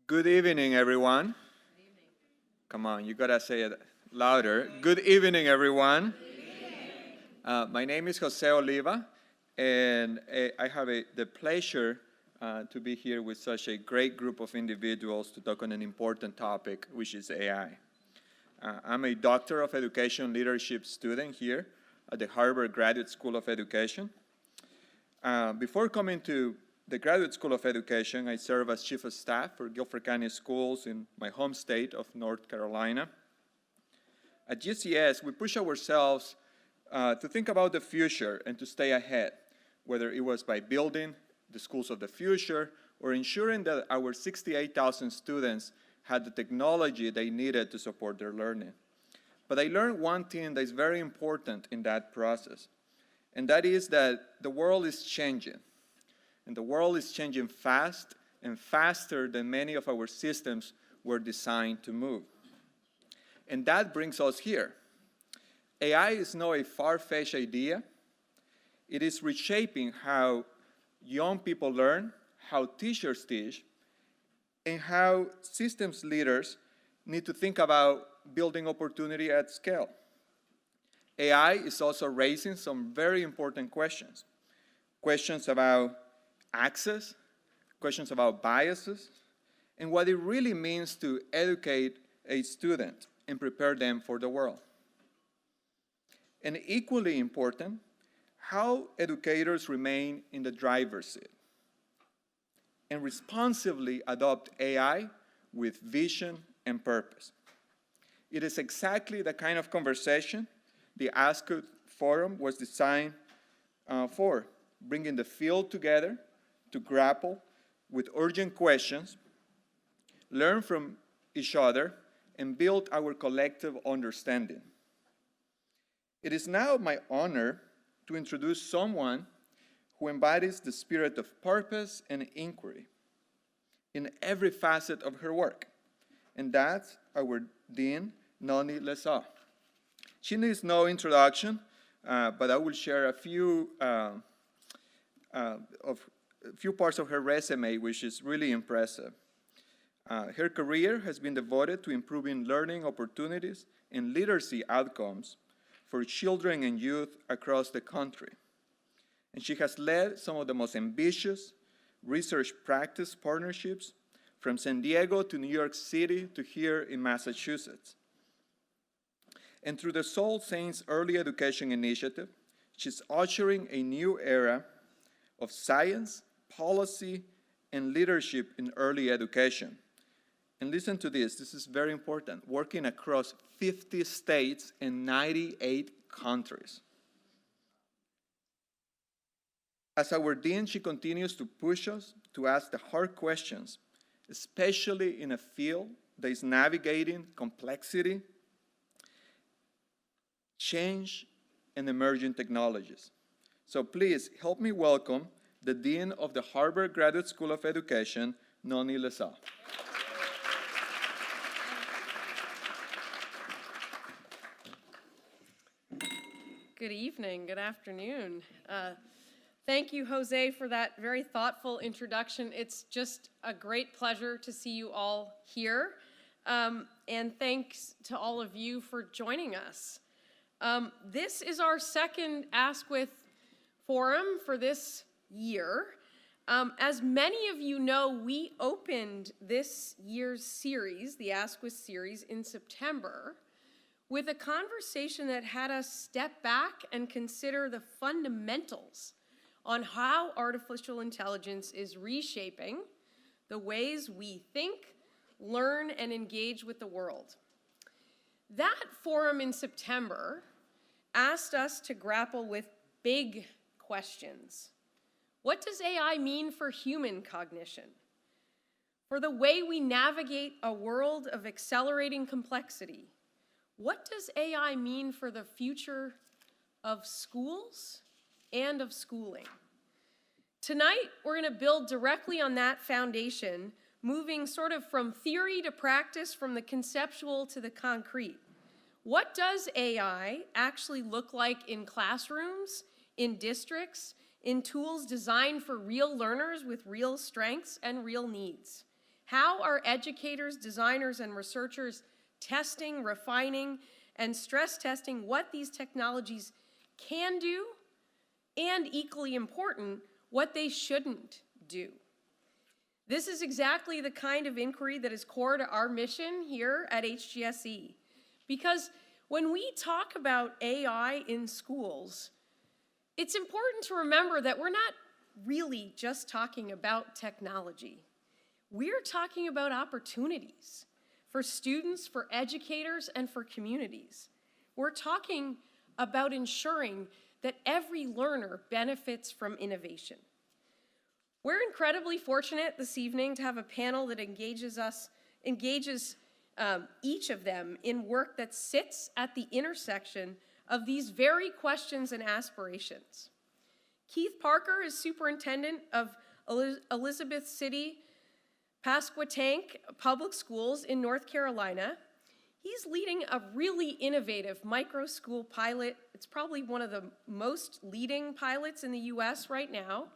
Good evening, everyone. Good evening. Come on, you gotta say it louder. Good evening, everyone. Good evening. My name is Jose Oliva, and I have the pleasure to be here with such a great group of individuals to talk on an important topic, which is AI. I'm a Doctor of Education Leadership student here at the Harvard Graduate School of Education. Before coming to the Graduate School of Education, I serve as Chief of Staff for Guilford County Schools in my home state of North Carolina. At GCS, we push ourselves to think about the future and to stay ahead, whether it was by building the schools of the future or ensuring that our 68,000 students had the technology they needed to support their learning. But I learned one thing that is very important in that process, and that is that the world is changing. And the world is changing fast and faster than many of our systems were designed to move. And that brings us here. AI is not a far-fetched idea. It is reshaping how young people learn, how teachers teach, and how systems leaders need to think about building opportunity at scale. AI is also raising some very important questions. Questions about access, questions about biases, and what it really means to educate a student and prepare them for the world. And equally important, how educators remain in the driver's seat and responsibly adopt AI with vision and purpose. It is exactly the kind of conversation the Askwith Forum was designed for, bringing the field together to grapple with urgent questions, learn from each other, and build our collective understanding. It is now my honor to introduce someone who embodies the spirit of purpose and inquiry in every facet of her work, and that's our Dean, Noni Lesa. She needs no introduction, but I will share a few parts of her resume, which is really impressive. Her career has been devoted to improving learning opportunities and literacy outcomes for children and youth across the country. And she has led some of the most ambitious research practice partnerships from San Diego to New York City to here in Massachusetts. And through the Soul Saints Early Education Initiative, she's ushering a new era of science, policy, and leadership in early education. And listen to this is very important, working across 50 states and 98 countries. As our dean, she continues to push us to ask the hard questions, especially in a field that is navigating complexity, change, and emerging technologies. So please help me welcome the Dean of the Harvard Graduate School of Education, Noni Lesa. Good evening, good afternoon. Thank you, Jose, for that very thoughtful introduction. It's just a great pleasure to see you all here. And thanks to all of you for joining us. This is our second Askwith Forum for this year. As many of you know, we opened this year's series, the Askwith series, in September with a conversation that had us step back and consider the fundamentals on how artificial intelligence is reshaping the ways we think, learn, and engage with the world. That forum in September asked us to grapple with big questions. What does AI mean for human cognition? For the way we navigate a world of accelerating complexity? What does AI mean for the future of schools and of schooling? Tonight, we're going to build directly on that foundation, moving sort of from theory to practice, from the conceptual to the concrete. What does AI actually look like in classrooms, in districts, in tools designed for real learners with real strengths and real needs? How are educators, designers, and researchers testing, refining, and stress testing what these technologies can do, and equally important, what they shouldn't do? This is exactly the kind of inquiry that is core to our mission here at HGSE. Because when we talk about AI in schools, it's important to remember that we're not really just talking about technology. We're talking about opportunities for students, for educators, and for communities. We're talking about ensuring that every learner benefits from innovation. We're incredibly fortunate this evening to have a panel that engages each of them in work that sits at the intersection of these very questions and aspirations. Keith Parker is superintendent of Elizabeth City-Pasquotank Public Schools in North Carolina. He's leading a really innovative micro school pilot. It's probably one of the most leading pilots in the US right now,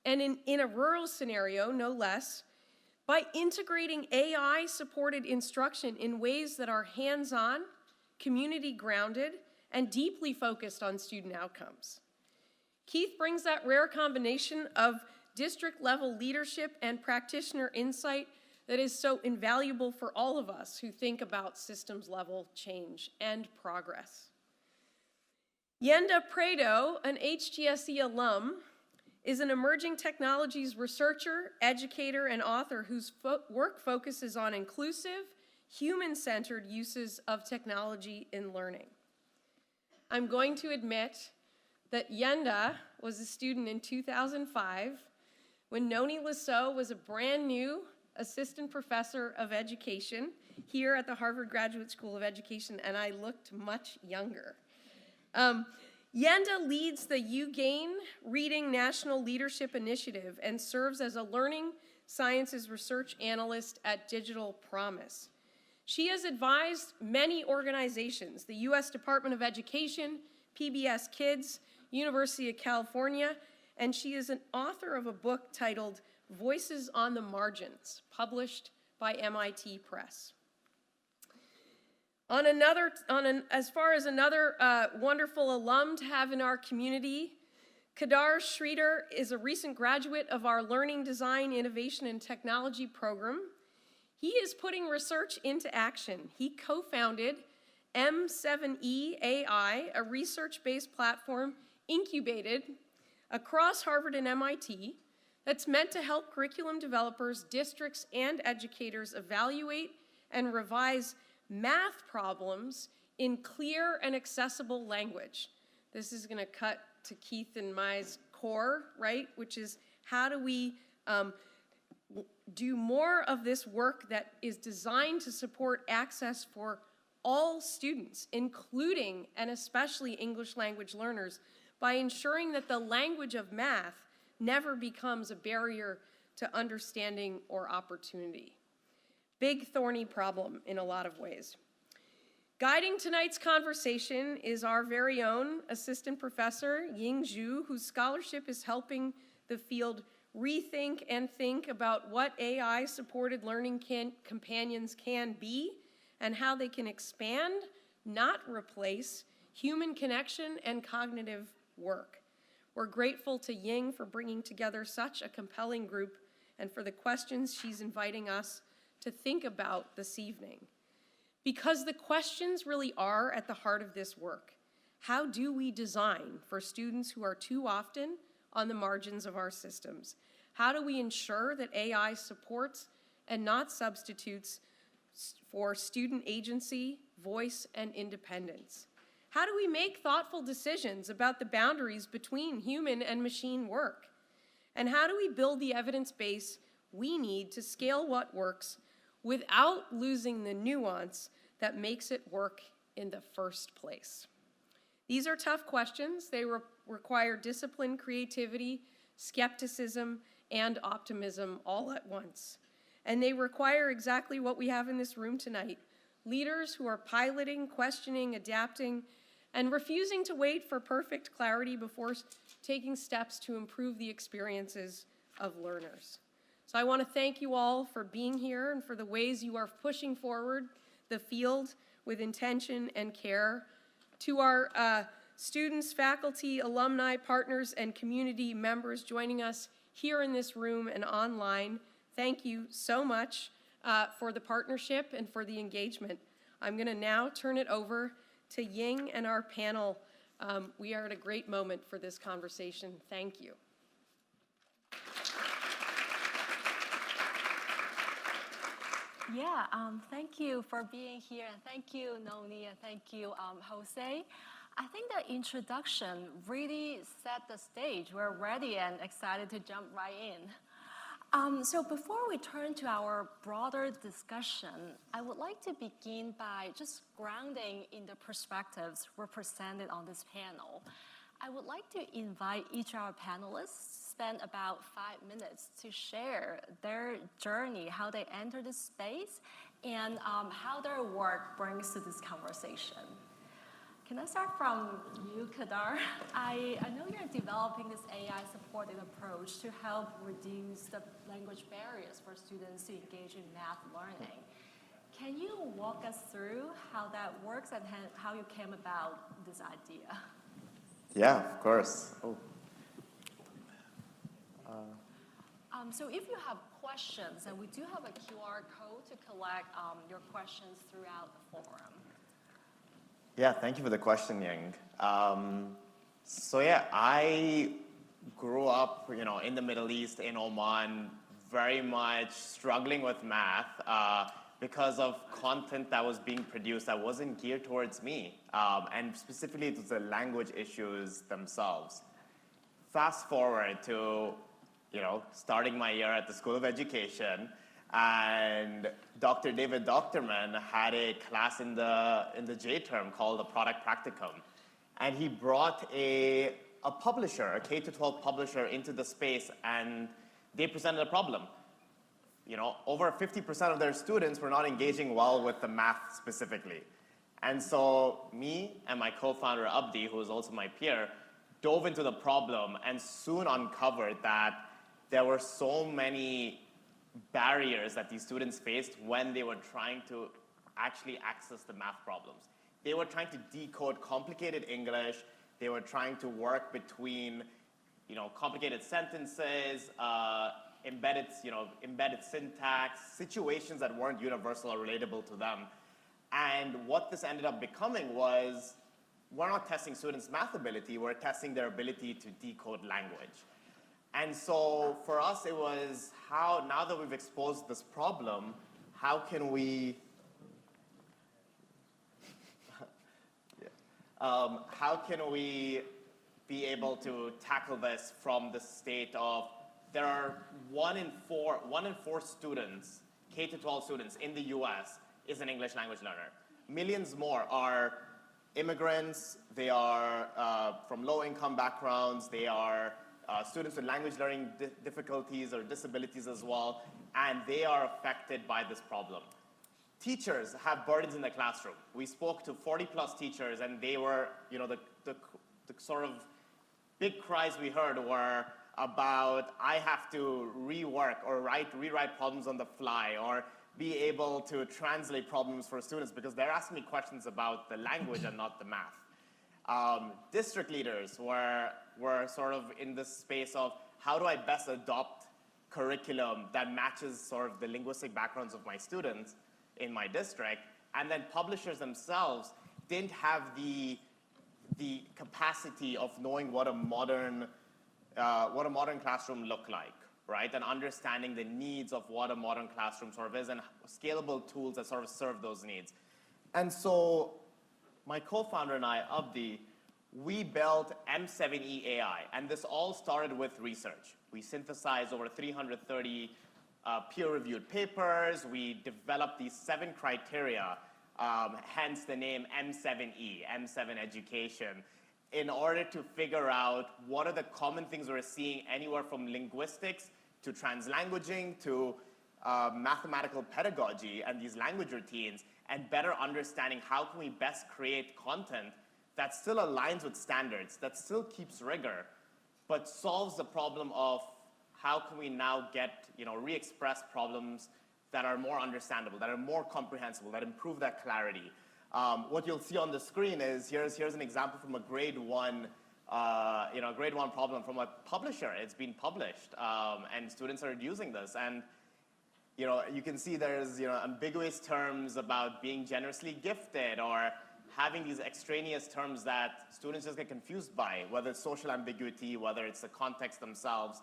and in a rural scenario, no less, by integrating AI-supported instruction in ways that are hands-on, community-grounded, and deeply focused on student outcomes. Keith brings that rare combination of district-level leadership and practitioner insight that is so invaluable for all of us who think about systems-level change and progress. Yenda Prado, an HGSE alum, is an emerging technologies researcher, educator, and author whose work focuses on inclusive, human-centered uses of technology in learning. I'm going to admit that Yenda was a student in 2005 when Noni Lasso was a brand new assistant professor of education here at the Harvard Graduate School of Education, and I looked much younger. Yenda leads the UGAIN Reading National Leadership Initiative and serves as a learning sciences research analyst at Digital Promise. She has advised many organizations, the US Department of Education, PBS Kids, University of California, and she is an author of a book titled Voices on the Margins, published by MIT Press. As far as another wonderful alum to have in our community, Kedaar Sridhar is a recent graduate of our Learning Design, Innovation, and Technology program. He is putting research into action. He co-founded M7E AI, a research-based platform incubated across Harvard and MIT that's meant to help curriculum developers, districts, and educators evaluate and revise math problems in clear and accessible language. This is going to cut to Keith and my's core, right? Which is how do we do more of this work that is designed to support access for all students, including and especially English language learners, by ensuring that the language of math never becomes a barrier to understanding or opportunity. Big, thorny problem in a lot of ways. Guiding tonight's conversation is our very own assistant professor, Ying, whose scholarship is helping the field rethink and think about what AI-supported learning companions can be and how they can expand, not replace, human connection and cognitive work. We're grateful to Ying for bringing together such a compelling group and for the questions she's inviting us to think about this evening. Because the questions really are at the heart of this work. How do we design for students who are too often on the margins of our systems? How do we ensure that AI supports and not substitutes for student agency, voice, and independence? How do we make thoughtful decisions about the boundaries between human and machine work? And how do we build the evidence base we need to scale what works without losing the nuance that makes it work in the first place? These are tough questions. They require discipline, creativity, skepticism, and optimism all at once. And they require exactly what we have in this room tonight: leaders who are piloting, questioning, adapting, and refusing to wait for perfect clarity before taking steps to improve the experiences of learners. So I want to thank you all for being here and for the ways you are pushing forward the field with intention and care. To our students, faculty, alumni, partners, and community members joining us here in this room and online, thank you so much for the partnership and for the engagement. I'm going to now turn it over to Ying and our panel. We are at a great moment for this conversation. Thank you. Yeah, thank you for being here, and thank you, Noni, and thank you, Jose. I think the introduction really set the stage. We're ready and excited to jump right in. So before we turn to our broader discussion, I would like to begin by just grounding in the perspectives represented on this panel. I would like to invite each of our panelists to spend about 5 minutes to share their journey, how they enter this space, and how their work brings to this conversation. Can I start from you, Kedaar? I know you're developing this AI-supported approach to help reduce the language barriers for students to engage in math learning. Can you walk us through how that works and how you came about this idea? Yeah, of course. Oh. So if you have questions, and we do have a QR code to collect your questions throughout the forum. Yeah, thank you for the question, Ying. So yeah, I grew up, in the Middle East, in Oman, very much struggling with math because of content that was being produced that wasn't geared towards me, and specifically it was the language issues themselves. Fast forward to, starting my year at the School of Education, and Dr. David Doctorman had a class in the J term called the Product Practicum. And he brought a publisher, a K-12 publisher, into the space, and they presented a problem. Over 50% of their students were not engaging well with the math specifically. And so me and my co-founder Abdi, who is also my peer, dove into the problem and soon uncovered that there were so many barriers that these students faced when they were trying to actually access the math problems. They were trying to decode complicated English. They were trying to work between, complicated sentences, embedded syntax, situations that weren't universal or relatable to them. And what this ended up becoming was, we're not testing students' math ability, we're testing their ability to decode language. And so for us, it was now that we've exposed this problem, how can we be able to tackle this from the state of, there are one in four students, K-12 students in the US is an English language learner. Millions more are immigrants, they are from low-income backgrounds, they are students with language learning difficulties or disabilities as well, and they are affected by this problem. Teachers have burdens in the classroom. We spoke to 40+ teachers, and they were, the sort of big cries we heard were about, I have to rework or rewrite problems on the fly, or be able to translate problems for students, because they're asking me questions about the language and not the math. District leaders were sort of in this space of, how do I best adopt curriculum that matches sort of the linguistic backgrounds of my students in my district? And then publishers themselves didn't have the capacity of knowing what a modern classroom looked like, right? And understanding the needs of what a modern classroom sort of is, and scalable tools that sort of serve those needs. And so my co-founder and I, Abdi, we built M7E AI, and this all started with research. We synthesized over 330 peer-reviewed papers. We developed these 7 criteria, hence the name M7E, M7 Education, in order to figure out what are the common things we're seeing anywhere from linguistics to translanguaging to mathematical pedagogy and these language routines, and better understanding how can we best create content that still aligns with standards, that still keeps rigor, but solves the problem of how can we now get, re-express problems that are more understandable, that are more comprehensible, that improve that clarity. What you'll see on the screen is, here's an example from a grade one problem from a publisher. It's been published, and students are using this. And you can see there's ambiguous terms about being generously gifted, or having these extraneous terms that students just get confused by, whether it's social ambiguity, whether it's the context themselves.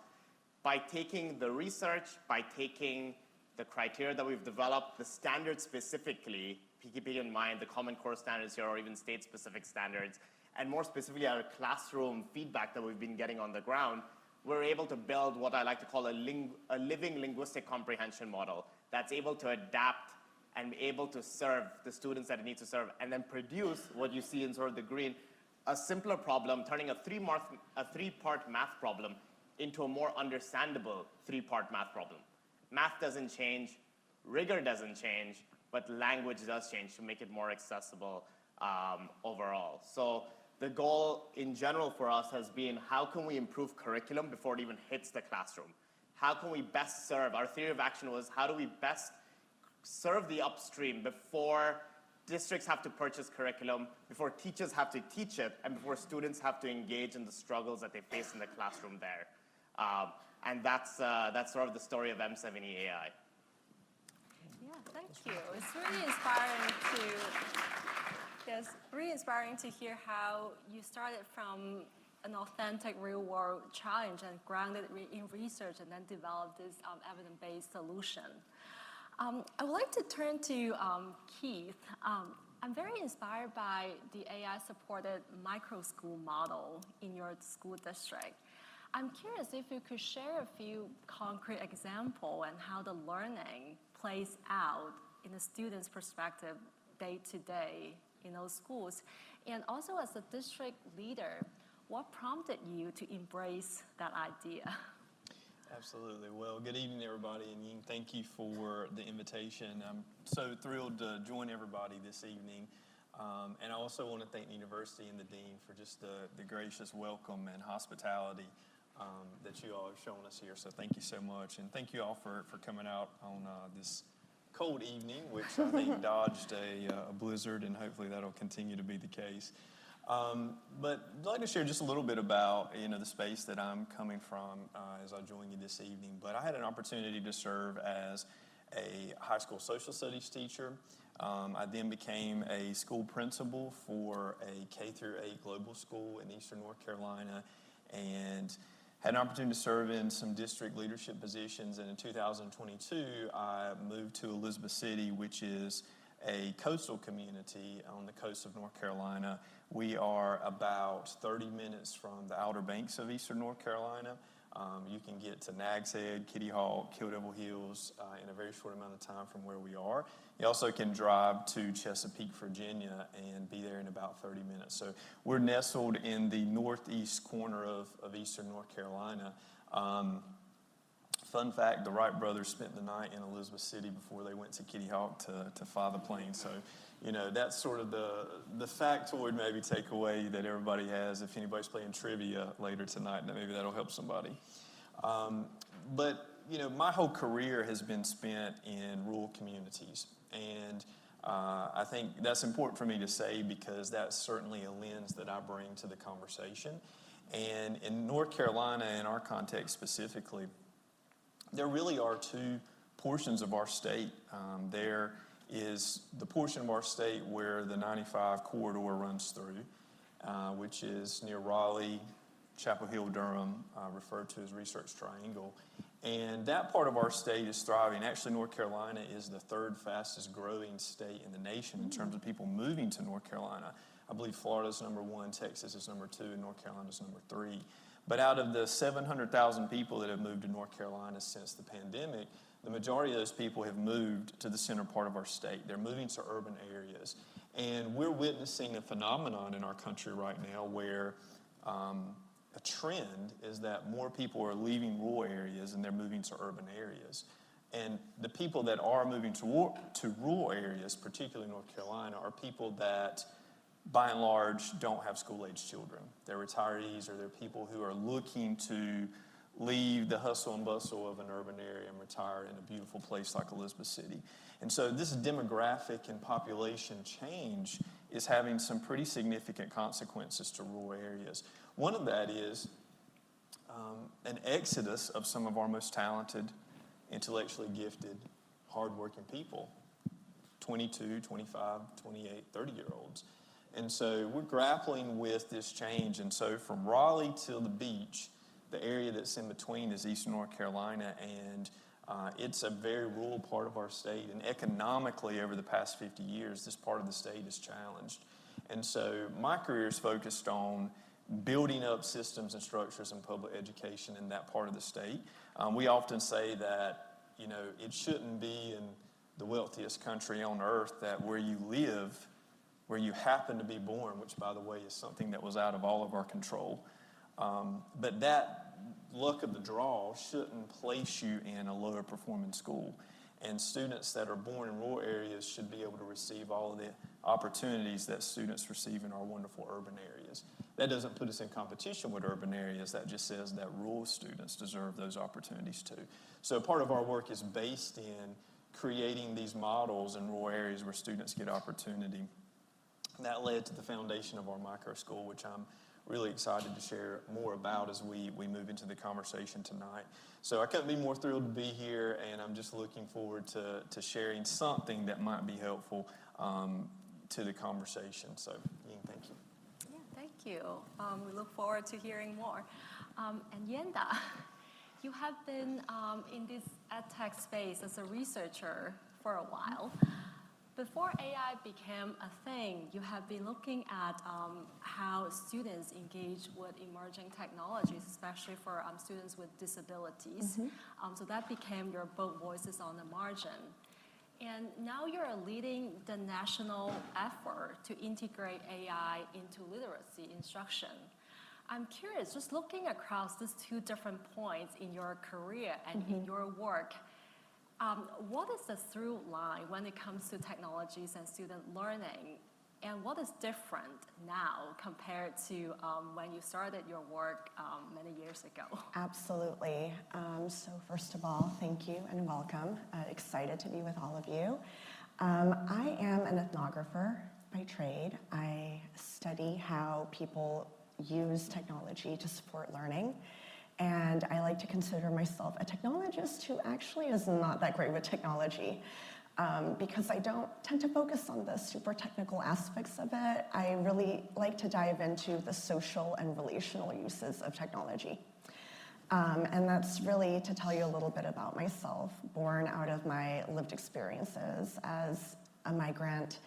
By taking the research, by taking the criteria that we've developed, the standards specifically, keeping in mind the Common Core standards here, or even state-specific standards, and more specifically our classroom feedback that we've been getting on the ground, we're able to build what I like to call a living linguistic comprehension model that's able to adapt and be able to serve the students that it needs to serve, and then produce what you see in sort of the green, a simpler problem, turning a three-part math problem into a more understandable three-part math problem. Math doesn't change, rigor doesn't change, but language does change to make it more accessible overall. So the goal in general for us has been, how can we improve curriculum before it even hits the classroom? How can we best serve? Our theory of action was, how do we best serve the upstream before districts have to purchase curriculum, before teachers have to teach it, and before students have to engage in the struggles that they face in the classroom there. And that's sort of the story of M7E AI. Yeah, thank you. It's really inspiring to hear how you started from an authentic real-world challenge and grounded in research, and then developed this evidence-based solution. I would like to turn to Keith. I'm very inspired by the AI-supported micro-school model in your school district. I'm curious if you could share a few concrete examples and how the learning plays out in the student's perspective day to day in those schools. And also, as a district leader, what prompted you to embrace that idea? Absolutely. Well, good evening, everybody, and Ying, thank you for the invitation. I'm so thrilled to join everybody this evening. And I also want to thank the university and the dean for just the gracious welcome and hospitality that you all have shown us here. So thank you so much. And thank you all for coming out on this cold evening, which I think dodged a blizzard, and hopefully that'll continue to be the case. But I'd like to share just a little bit about the space that I'm coming from as I join you this evening. But I had an opportunity to serve as a high school social studies teacher. I then became a school principal for a K-8 global school in Eastern North Carolina, and had an opportunity to serve in some district leadership positions. And in 2022, I moved to Elizabeth City, which is a coastal community on the coast of North Carolina. We are about 30 minutes from the Outer Banks of Eastern North Carolina. You can get to Nags Head, Kitty Hawk, Kill Devil Hills in a very short amount of time from where we are. You also can drive to Chesapeake, Virginia, and be there in about 30 minutes. So we're nestled in the northeast corner of Eastern North Carolina. Fun fact, the Wright brothers spent the night in Elizabeth City before they went to Kitty Hawk to fly the plane. So, that's sort of the factoid maybe takeaway that everybody has if anybody's playing trivia later tonight. Maybe that'll help somebody. But, my whole career has been spent in rural communities. And I think that's important for me to say, because that's certainly a lens that I bring to the conversation. And in North Carolina, in our context specifically, there really are two portions of our state. There is the portion of our state where the 95 corridor runs through, which is near Raleigh, Chapel Hill, Durham, referred to as Research Triangle. And that part of our state is thriving. Actually, North Carolina is the third fastest growing state in the nation in terms of people moving to North Carolina. I believe Florida's number 1, Texas is number 2, and North Carolina's number 3. But out of the 700,000 people that have moved to North Carolina since the pandemic, the majority of those people have moved to the center part of our state. They're moving to urban areas. And we're witnessing a phenomenon in our country right now where a trend is that more people are leaving rural areas and they're moving to urban areas. And the people that are moving to rural areas, particularly North Carolina, are people that by and large don't have school-age children. They're retirees, or they're people who are looking to leave the hustle and bustle of an urban area and retire in a beautiful place like Elizabeth City. And so this demographic and population change is having some pretty significant consequences to rural areas. One of that is an exodus of some of our most talented, intellectually gifted, hardworking people, 22, 25, 28, 30-year-olds. And so we're grappling with this change. And so from Raleigh till the beach, the area that's in between is Eastern North Carolina, and it's a very rural part of our state. And economically, over the past 50 years, this part of the state is challenged. And so my career is focused on building up systems and structures in public education in that part of the state. We often say that, you know, it shouldn't be in the wealthiest country on earth that where you live, where you happen to be born, which, by the way, is something that was out of all of our control. But that luck of the draw shouldn't place you in a lower performing school. And students that are born in rural areas should be able to receive all of the opportunities that students receive in our wonderful urban areas. That doesn't put us in competition with urban areas. That just says that rural students deserve those opportunities too. So part of our work is based in creating these models in rural areas where students get opportunity. That led to the foundation of our micro school, which I'm really excited to share more about as we move into the conversation tonight. So I couldn't be more thrilled to be here, and I'm just looking forward to sharing something that might be helpful to the conversation. So, Ying, thank you. Yeah, thank you. We look forward to hearing more. And Yenda, you have been in this edtech space as a researcher for a while. Before AI became a thing, you have been looking at how students engage with emerging technologies, especially for students with disabilities. So that became your book, Voices on the Margin. And now you're leading the national effort to integrate AI into literacy instruction. I'm curious, just looking across these two different points in your career and in your work, what is the through line when it comes to technologies and student learning? And what is different now compared to when you started your work many years ago? Absolutely. So first of all, thank you and welcome. Excited to be with all of you. I am an ethnographer by trade. I study how people use technology to support learning. And I like to consider myself a technologist who actually is not that great with technology because I don't tend to focus on the super technical aspects of it. I really like to dive into the social and relational uses of technology. And that's really to tell you a little bit about myself, born out of my lived experiences as a migrant,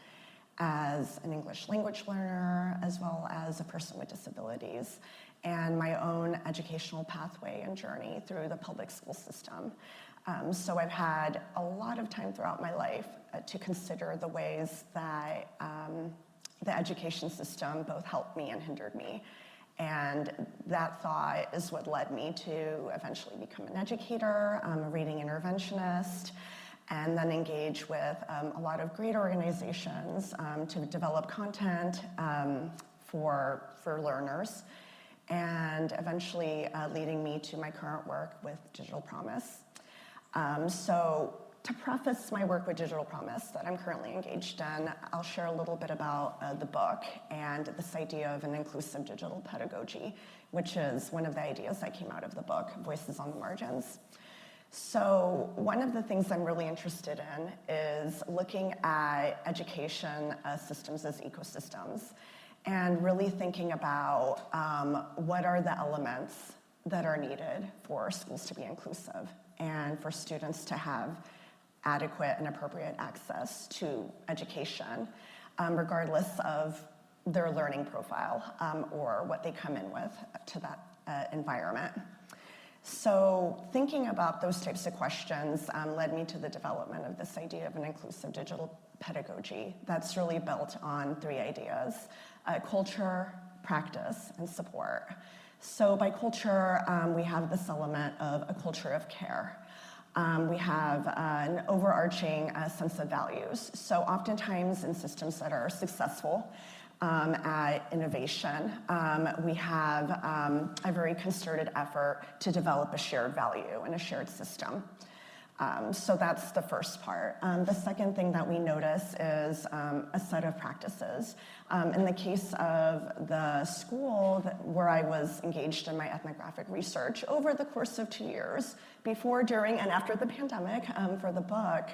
as an English language learner, as well as a person with disabilities, and my own educational pathway and journey through the public school system. So I've had a lot of time throughout my life to consider the ways that the education system both helped me and hindered me. And that thought is what led me to eventually become an educator, a reading interventionist, and then engage with a lot of great organizations to develop content for learners, and eventually leading me to my current work with Digital Promise. So to preface my work with Digital Promise that I'm currently engaged in, I'll share a little bit about the book and this idea of an inclusive digital pedagogy, which is one of the ideas that came out of the book, Voices on the Margins. So one of the things I'm really interested in is looking at education systems as ecosystems and really thinking about what are the elements that are needed for schools to be inclusive and for students to have adequate and appropriate access to education, regardless of their learning profile or what they come in with to that environment. So thinking about those types of questions led me to the development of this idea of an inclusive digital pedagogy that's really built on three ideas: culture, practice, and support. So by culture, we have this element of a culture of care. We have an overarching sense of values. So oftentimes in systems that are successful, at innovation. We have a very concerted effort to develop a shared value and a shared system. So that's the first part. The second thing that we notice is a set of practices. In the case of the school where I was engaged in my ethnographic research over the course of 2 years, before, during, and after the pandemic for the book,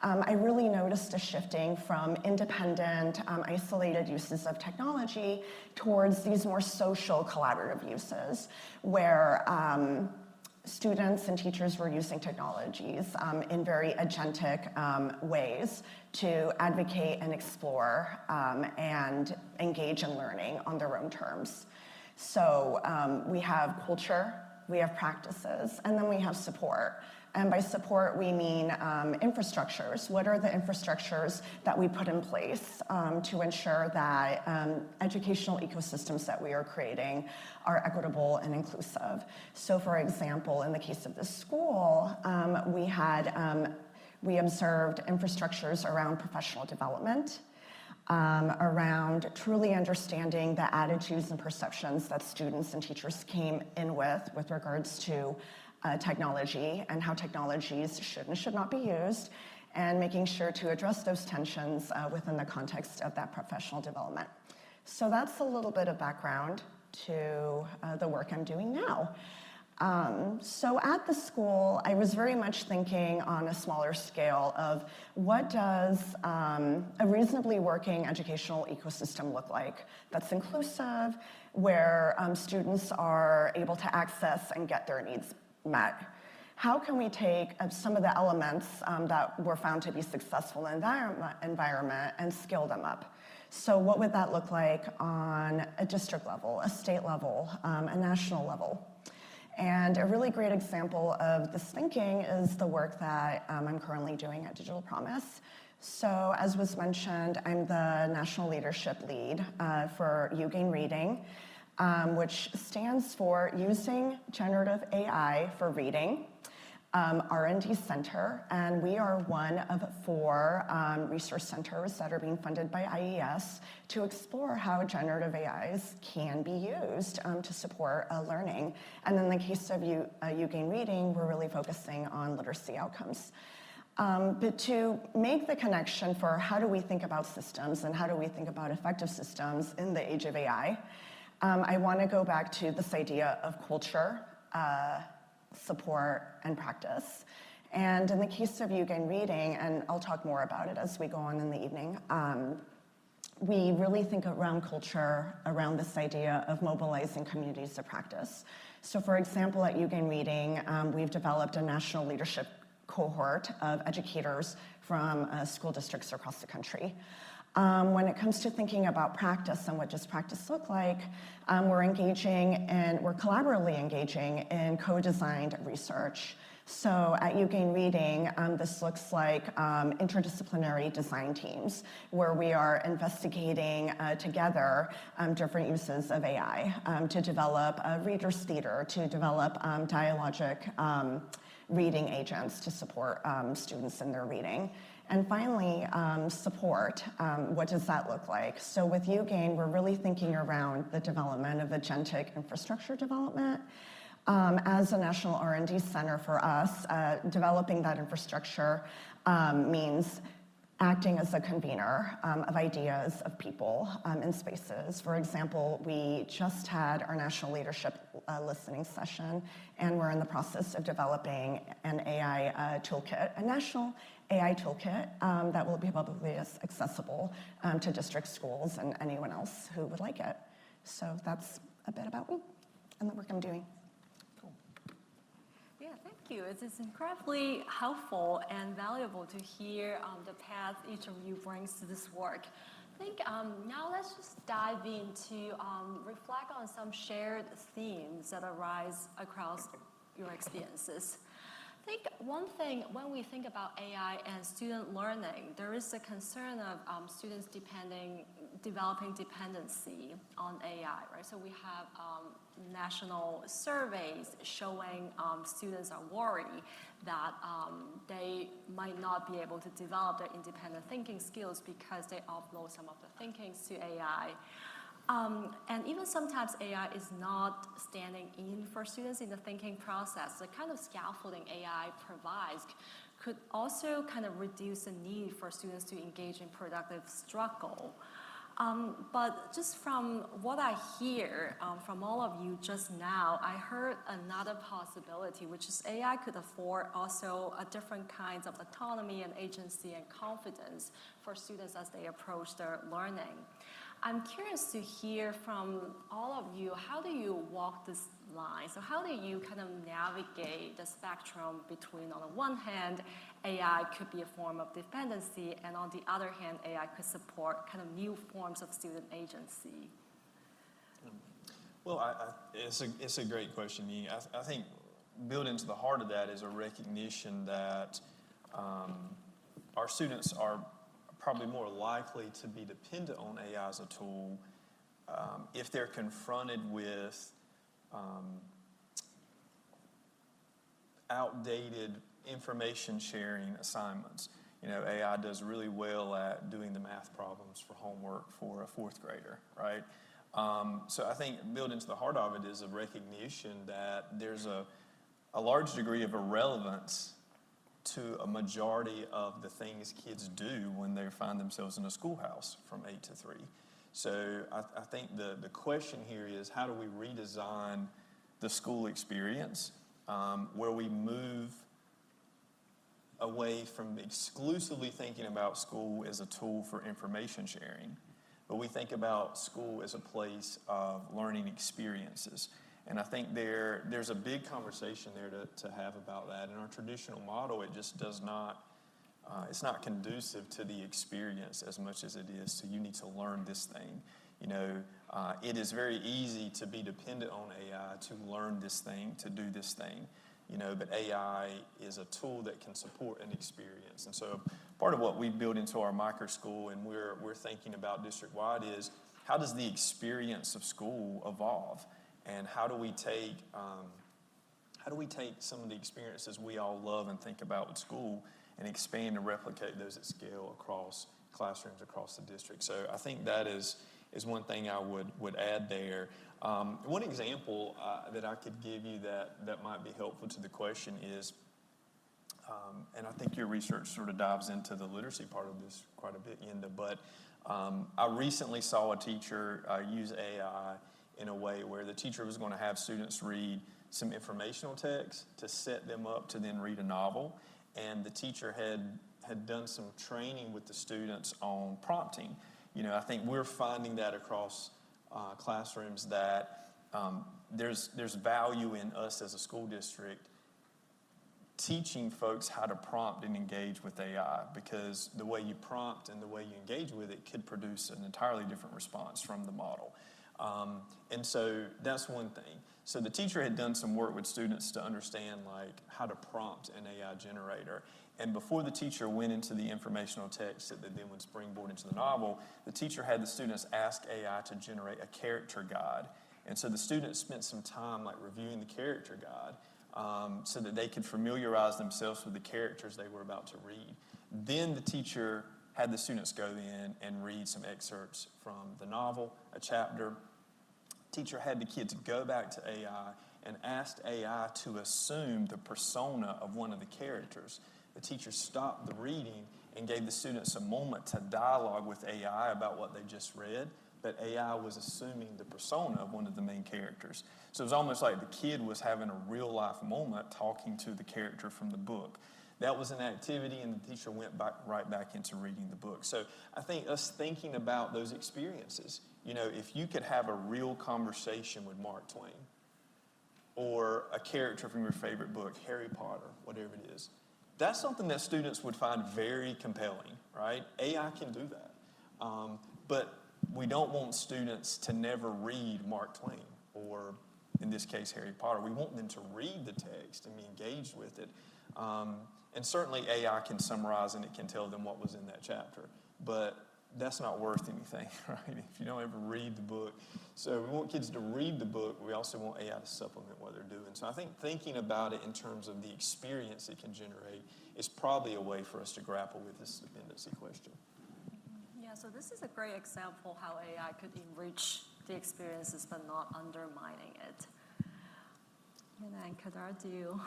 I really noticed a shifting from independent, isolated uses of technology towards these more social collaborative uses where students and teachers were using technologies in very agentic ways to advocate and explore and engage in learning on their own terms. So we have culture, we have practices, and then we have support. And by support, we mean infrastructures. What are the infrastructures that we put in place to ensure that educational ecosystems that we are creating are equitable and inclusive? So for example, in the case of the school, we observed infrastructures around professional development, around truly understanding the attitudes and perceptions that students and teachers came in with regards to technology and how technologies should and should not be used, and making sure to address those tensions within the context of that professional development. So that's a little bit of background to the work I'm doing now. So at the school, I was very much thinking on a smaller scale of what does a reasonably working educational ecosystem look like that's inclusive, where students are able to access and get their needs met. How can we take some of the elements that were found to be successful in that environment and scale them up? So what would that look like on a district level, a state level, a national level? And a really great example of this thinking is the work that I'm currently doing at Digital Promise. So as was mentioned, I'm the National Leadership Lead for YouGain Reading, which stands for Using Generative AI for Reading, R&D Center, and we are one of 4 resource centers that are being funded by IES to explore how generative AIs can be used to support learning. And in the case of YouGain Reading, we're really focusing on literacy outcomes. But to make the connection for how do we think about systems and how do we think about effective systems in the age of AI, I want to go back to this idea of culture, support, and practice. And in the case of YouGain Reading, and I'll talk more about it as we go on in the evening, we really think around culture, around this idea of mobilizing communities to practice. So for example, at YouGain Reading, we've developed a national leadership cohort of educators from school districts across the country. When it comes to thinking about practice and what does practice look like, we're collaboratively engaging in co-designed research. So at YouGain Reading, this looks like interdisciplinary design teams where we are investigating together different uses of AI to develop a reader's theater, to develop dialogic reading agents to support students in their reading. And finally, support. What does that look like? So with YouGain, we're really thinking around the development of agentic infrastructure development. As a national R&D center for us, developing that infrastructure means acting as a convener of ideas of people in spaces. For example, we just had our national leadership listening session, and we're in the process of developing an AI toolkit, a national AI toolkit that will be publicly accessible to district schools and anyone else who would like it. So that's a bit about me and the work I'm doing. Yeah, thank you. It is incredibly helpful and valuable to hear the path each of you brings to this work. I think now let's just dive into reflect on some shared themes that arise across your experiences. I think one thing, when we think about AI and student learning, there is a concern of students developing dependency on AI, right? So we have national surveys showing students are worried that they might not be able to develop their independent thinking skills because they offload some of the thinkings to AI. And even sometimes AI is not standing in for students in the thinking process. The kind of scaffolding AI provides could also kind of reduce the need for students to engage in productive struggle. But just from what I hear from all of you just now, I heard another possibility, which is AI could afford also a different kinds of autonomy and agency and confidence for students as they approach their learning. I'm curious to hear from all of you, how do you walk this line? So how do you kind of navigate the spectrum between, on the one hand, AI could be a form of dependency, and on the other hand, AI could support kind of new forms of student agency? Well, it's a great question, Ying. I think built into the heart of that is a recognition that our students are probably more likely to be dependent on AI as a tool if they're confronted with outdated information sharing assignments. You know, AI does really well at doing the math problems for homework for a fourth grader, right? So I think built into the heart of it is a recognition that there's a large degree of irrelevance to a majority of the things kids do when they find themselves in a schoolhouse from 8 to 3. So I think the question here is, how do we redesign the school experience where we move away from exclusively thinking about school as a tool for information sharing, but we think about school as a place of learning experiences. And I think there's a big conversation there to have about that. In our traditional model, it just does not, it's not conducive to the experience as much as it is. So you need to learn this thing. You know, it is very easy to be dependent on AI to learn this thing, to do this thing. You know, but AI is a tool that can support an experience. And so part of what we built into our micro school and we're thinking about district-wide is, how does the experience of school evolve? And how do we take some of the experiences we all love and think about with school and expand and replicate those at scale across classrooms across the district? So I think that is one thing I would add there. One example that I could give you that might be helpful to the question is, and I think your research sort of dives into the literacy part of this quite a bit, Yenda, but I recently saw a teacher use AI in a way where the teacher was going to have students read some informational text to set them up to then read a novel. And the teacher had done some training with the students on prompting. You know, I think we're finding that across classrooms that there's value in us as a school district teaching folks how to prompt and engage with AI, because the way you prompt and the way you engage with it could produce an entirely different response from the model. And so that's one thing. So the teacher had done some work with students to understand like how to prompt an AI generator. And before the teacher went into the informational text that then would springboard into the novel, the teacher had the students ask AI to generate a character guide. And so the students spent some time like reviewing the character guide so that they could familiarize themselves with the characters they were about to read. Then the teacher had the students go in and read some excerpts from the novel, a chapter. Teacher had the kids go back to AI and asked AI to assume the persona of one of the characters. The teacher stopped the reading and gave the students a moment to dialogue with AI about what they just read, but AI was assuming the persona of one of the main characters. So it was almost like the kid was having a real-life moment talking to the character from the book. That was an activity, and the teacher went right back into reading the book. So I think us thinking about those experiences, you know, if you could have a real conversation with Mark Twain or a character from your favorite book, Harry Potter, whatever it is, that's something that students would find very compelling, right? AI can do that. But we don't want students to never read Mark Twain or, in this case, Harry Potter. We want them to read the text and be engaged with it. And certainly AI can summarize and it can tell them what was in that chapter, but that's not worth anything, right? If you don't ever read the book. So we want kids to read the book, but we also want AI to supplement what they're doing. So I think thinking about it in terms of the experience it can generate is probably a way for us to grapple with this dependency question. Yeah, so this is a great example how AI could enrich the experiences but not undermining it. And Kedaar, do you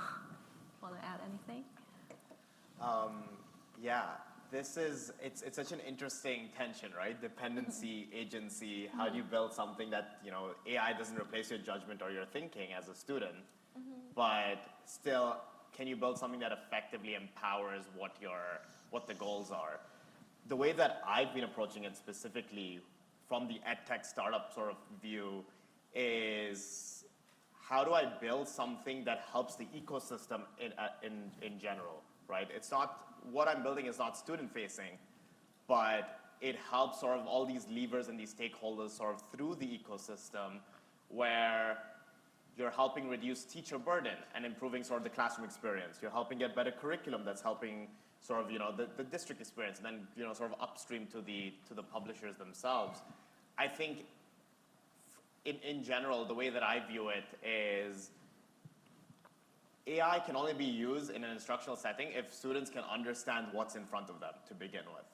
want to add anything? Yeah, it's such an interesting tension, right? Dependency, agency, how do you build something that, AI doesn't replace your judgment or your thinking as a student, but still, can you build something that effectively empowers what the goals are? The way that I've been approaching it specifically from the edtech startup sort of view is how do I build something that helps the ecosystem in general, right? It's not, what I'm building is not student facing, but it helps sort of all these levers and these stakeholders sort of through the ecosystem where you're helping reduce teacher burden and improving sort of the classroom experience. You're helping get better curriculum that's helping sort of, the district experience, and then, sort of upstream to the publishers themselves. I think in general, the way that I view it is AI can only be used in an instructional setting if students can understand what's in front of them to begin with.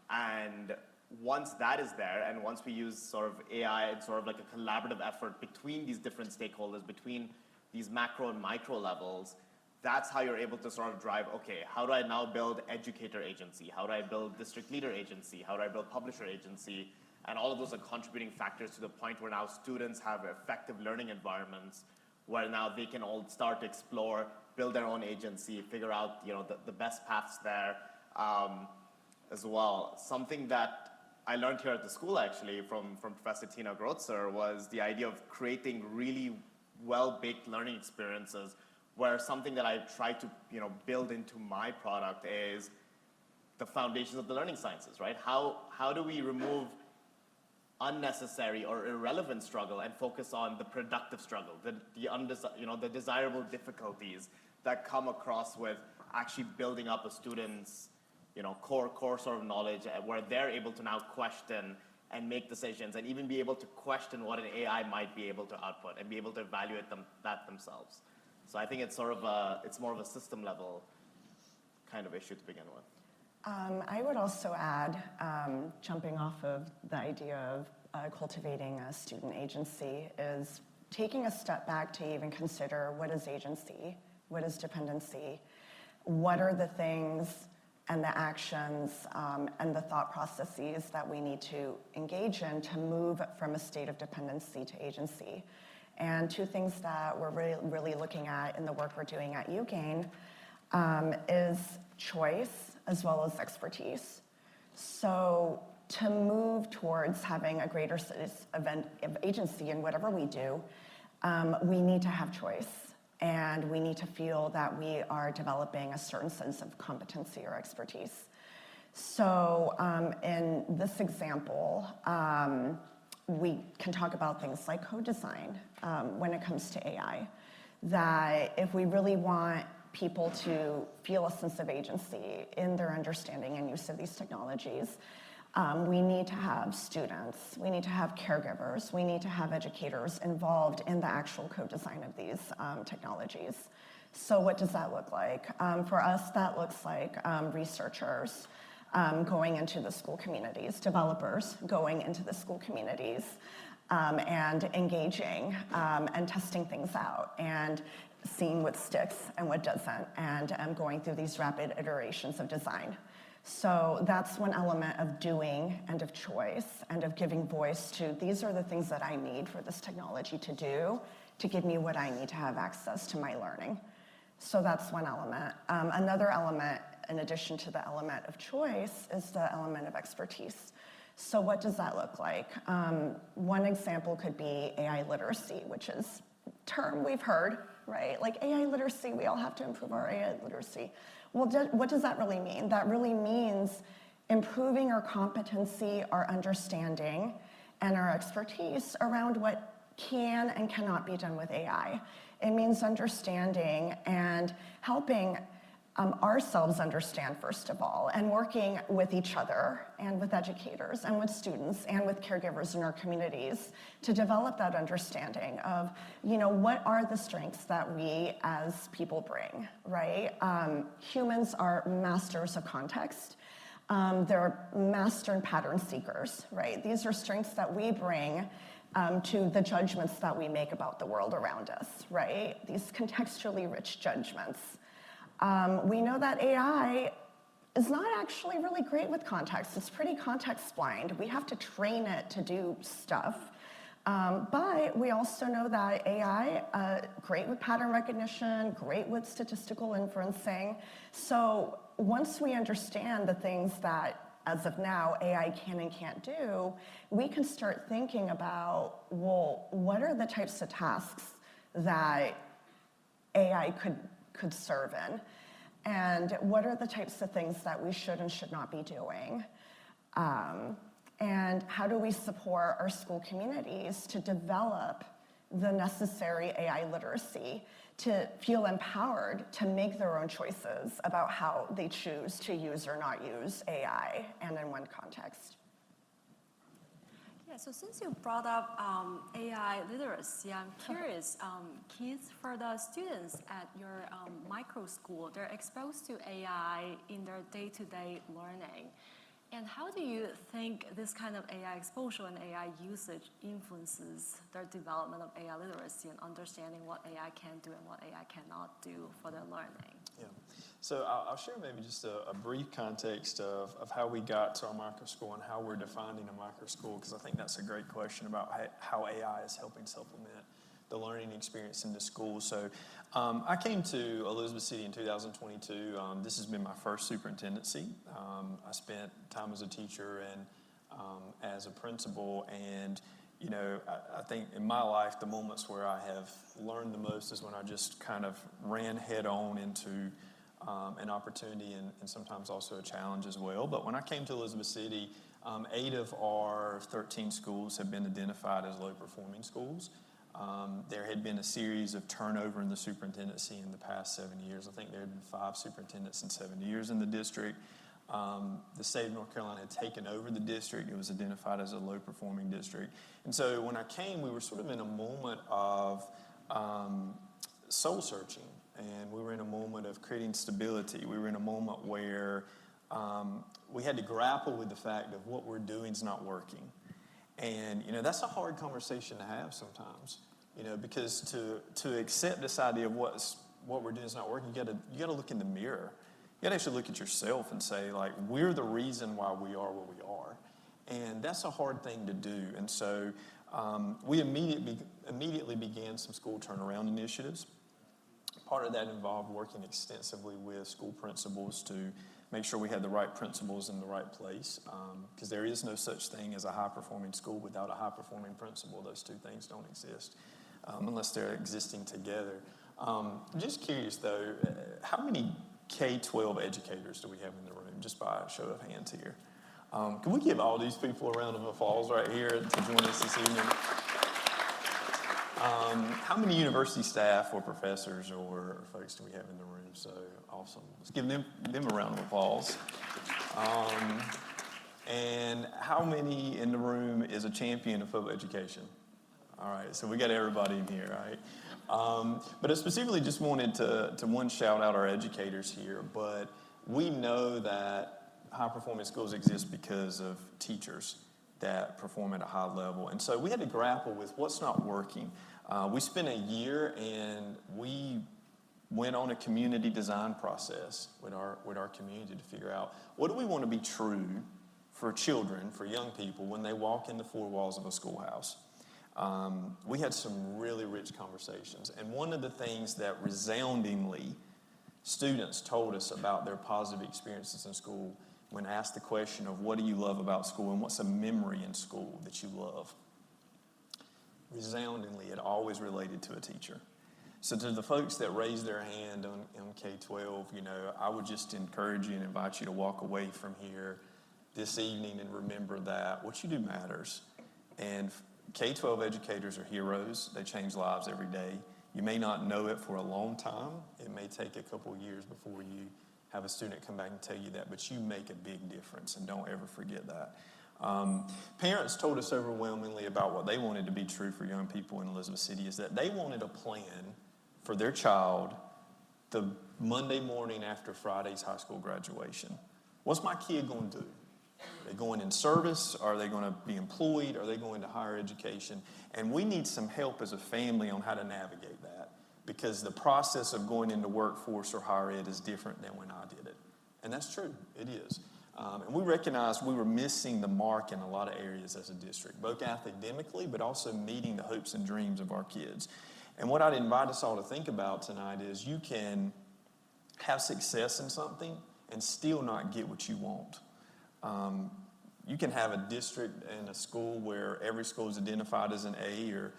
And once that is there, and once we use sort of AI and sort of like a collaborative effort between these different stakeholders, between these macro and micro levels, that's how you're able to sort of drive, okay, how do I now build educator agency? How do I build district leader agency? How do I build publisher agency? And all of those are contributing factors to the point where now students have effective learning environments where now they can all start to explore, build their own agency, figure out the best paths there as well. Something that I learned here at the school actually from Professor Tina Grotzer was the idea of creating really well-baked learning experiences where something that I try to build into my product is the foundations of the learning sciences, right? How do we remove unnecessary or irrelevant struggle and focus on the productive struggle, the desirable difficulties that come across with actually building up a student's core sort of knowledge where they're able to now question and make decisions and even be able to question what an AI might be able to output and be able to evaluate that themselves. So I think it's sort of it's more of a system level kind of issue to begin with. I would also add, jumping off of the idea of cultivating a student agency, is taking a step back to even consider what is agency, what is dependency, what are the things and the actions and the thought processes that we need to engage in to move from a state of dependency to agency. And two things that we're really looking at in the work we're doing at UGain is choice as well as expertise. So to move towards having a greater sense of agency in whatever we do, we need to have choice, and we need to feel that we are developing a certain sense of competency or expertise. So in this example, we can talk about things like code design when it comes to AI, that if we really want people to feel a sense of agency in their understanding and use of these technologies, we need to have students, we need to have caregivers, we need to have educators involved in the actual code design of these technologies. So what does that look like? For us, that looks like researchers going into the school communities, developers going into the school communities, and engaging and testing things out and seeing what sticks and what doesn't, and going through these rapid iterations of design. So that's one element of doing and of choice and of giving voice to, these are the things that I need for this technology to do to give me what I need to have access to my learning. So that's one element. Another element, in addition to the element of choice, is the element of expertise. So what does that look like? One example could be AI literacy, which is a term we've heard, right? Like AI literacy, we all have to improve our AI literacy. Well, what does that really mean? That really means improving our competency, our understanding, and our expertise around what can and cannot be done with AI. It means understanding and helping ourselves understand, first of all, and working with each other and with educators and with students and with caregivers in our communities to develop that understanding of, what are the strengths that we as people bring, right? Humans are masters of context. They're master and pattern seekers, right? These are strengths that we bring to the judgments that we make about the world around us, right? These contextually rich judgments. We know that AI is not actually really great with context. It's pretty context blind. We have to train it to do stuff. But we also know that AI, great with pattern recognition, great with statistical inferencing. So once we understand the things that, as of now, AI can and can't do, we can start thinking about, well, what are the types of tasks that AI could serve in? And what are the types of things that we should and should not be doing? And how do we support our school communities to develop the necessary AI literacy to feel empowered to make their own choices about how they choose to use or not use AI and in what context? Yeah, so since you brought up AI literacy, I'm curious, Keith, for the students at your micro school, they're exposed to AI in their day-to-day learning. And how do you think this kind of AI exposure and AI usage influences their development of AI literacy and understanding what AI can do and what AI cannot do for their learning? Yeah. So I'll share maybe just a brief context of how we got to our micro school and how we're defining a micro school, because I think that's a great question about how AI is helping supplement the learning experience in the school. So I came to Elizabeth City in 2022. This has been my first superintendency. I spent time as a teacher and as a principal, and I think in my life, the moments where I have learned the most is when I just kind of ran head on into an opportunity and sometimes also a challenge as well. But when I came to Elizabeth City, 8 of our 13 schools have been identified as low-performing schools. There had been a series of turnover in the superintendency in the past 7 years. I think there had been 5 superintendents in 7 years in the district. The state of North Carolina had taken over the district. It was identified as a low-performing district. And so when I came, we were sort of in a moment of soul-searching, and we were in a moment of creating stability. We were in a moment where we had to grapple with the fact of what we're doing is not working. And, that's a hard conversation to have sometimes, because to accept this idea of what we're doing is not working, you gotta look in the mirror. You gotta actually look at yourself and say, like, we're the reason why we are where we are. And that's a hard thing to do. And so we immediately began some school turnaround initiatives. Part of that involved working extensively with school principals to make sure we had the right principals in the right place, because there is no such thing as a high-performing school without a high-performing principal. Those two things don't exist unless they're existing together. I'm just curious, though, how many K-12 educators do we have in the room, just by a show of hands here? Can we give all these people a round of applause right here to join us this evening? How many university staff or professors or folks do we have in the room? So awesome. Let's give them a round of applause. And how many in the room is a champion of public education? All right, so we got everybody in here, right? But I specifically just wanted to shout out our educators here, but we know that high-performing schools exist because of teachers that perform at a high level. And so we had to grapple with what's not working. We spent a year and we went on a community design process with our community to figure out what do we want to be true for children, for young people, when they walk in the 4 walls of a schoolhouse. We had some really rich conversations. And one of the things that resoundingly students told us about their positive experiences in school when asked the question of what do you love about school and what's a memory in school that you love, resoundingly it always related to a teacher. So to the folks that raised their hand on K-12, I would just encourage you and invite you to walk away from here this evening and remember that what you do matters. And K-12 educators are heroes. They change lives every day. You may not know it for a long time. It may take a couple years before you have a student come back and tell you that, but you make a big difference, and don't ever forget that. Parents told us overwhelmingly about what they wanted to be true for young people in Elizabeth City is that they wanted a plan for their child the Monday morning after Friday's high school graduation. What's my kid going to do? Are they going in service? Are they going to be employed? Are they going to higher education? And we need some help as a family on how to navigate that, because the process of going into workforce or higher ed is different than when I did it. And that's true, it is. And we recognized we were missing the mark in a lot of areas as a district, both academically, but also meeting the hopes and dreams of our kids. And what I'd invite us all to think about tonight is you can have success in something and still not get what you want. You can have a district and a school where every school is identified as an A, or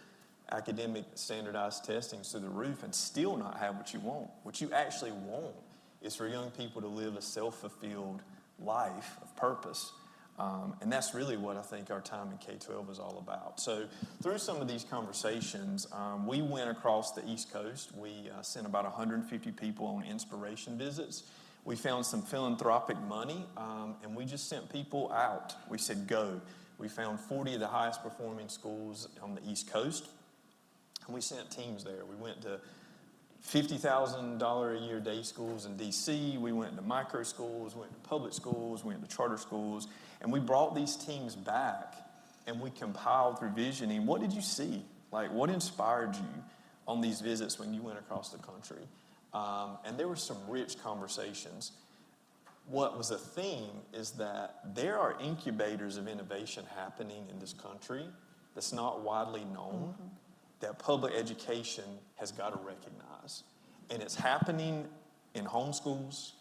academic standardized testing's through the roof, and still not have what you want. What you actually want is for young people to live a self-fulfilled life of purpose. And that's really what I think our time in K-12 is all about. So through some of these conversations, we went across the East Coast. We sent about 150 people on inspiration visits. We found some philanthropic money, and we just sent people out. We said, go. We found 40 of the highest performing schools on the East Coast, and we sent teams there. We went to $50,000 a year day schools in D.C. We went to micro schools, went to public schools, went to charter schools, and we brought these teams back, and we compiled through visioning. What did you see? Like, what inspired you on these visits when you went across the country? And there were some rich conversations. What was a theme is that there are incubators of innovation happening in this country that's not widely known, that public education has got to recognize. And it's happening in homeschools,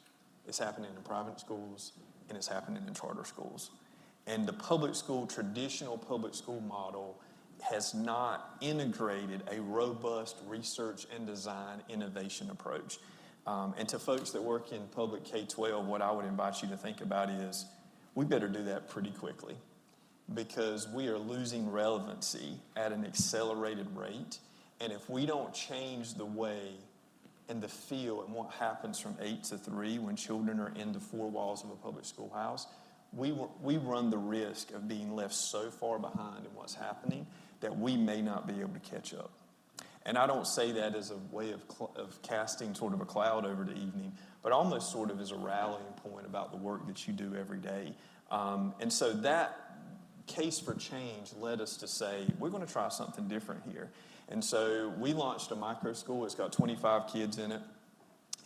it's happening in private schools, and it's happening in charter schools. And the public school, traditional public school model has not integrated a robust research and design innovation approach. And to folks that work in public K-12, what I would invite you to think about is we better do that pretty quickly, because we are losing relevancy at an accelerated rate. And if we don't change the way and the feel and what happens from 8 to 3 when children are in the four walls of a public schoolhouse, we run the risk of being left so far behind in what's happening that we may not be able to catch up. And I don't say that as a way of casting sort of a cloud over the evening, but almost sort of as a rallying point about the work that you do every day. And so that case for change led us to say, we're going to try something different here. And so we launched a micro school. It's got 25 kids in it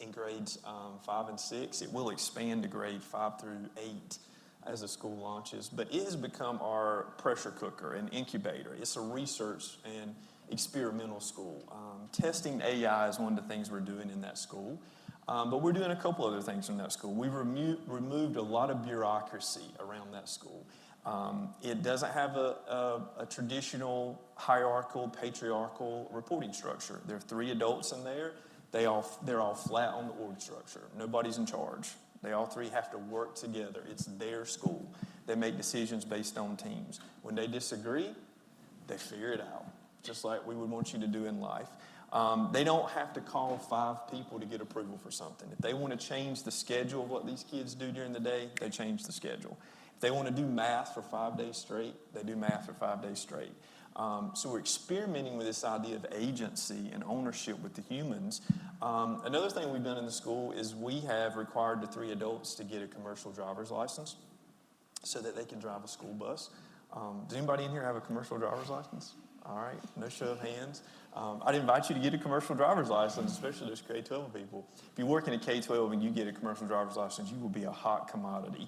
in grades 5 and 6. It will expand to grade 5 through 8 as the school launches. But it has become our pressure cooker and incubator. It's a research and experimental school. Testing AI is one of the things we're doing in that school. But we're doing a couple other things in that school. We've removed a lot of bureaucracy around that school. It doesn't have a traditional hierarchical, patriarchal reporting structure. There are 3 adults in there. They're all flat on the org structure. Nobody's in charge. They all 3 have to work together. It's their school. They make decisions based on teams. When they disagree, they figure it out, just like we would want you to do in life. They don't have to call 5 people to get approval for something. If they want to change the schedule of what these kids do during the day, they change the schedule. If they want to do math for 5 days straight, they do math for 5 days straight. So we're experimenting with this idea of agency and ownership with the humans. Another thing we've done in the school is we have required the 3 adults to get a commercial driver's license so that they can drive a school bus. Does anybody in here have a commercial driver's license? All right, no show of hands. I'd invite you to get a commercial driver's license, especially those K-12 people. If you work in a K-12 and you get a commercial driver's license, you will be a hot commodity.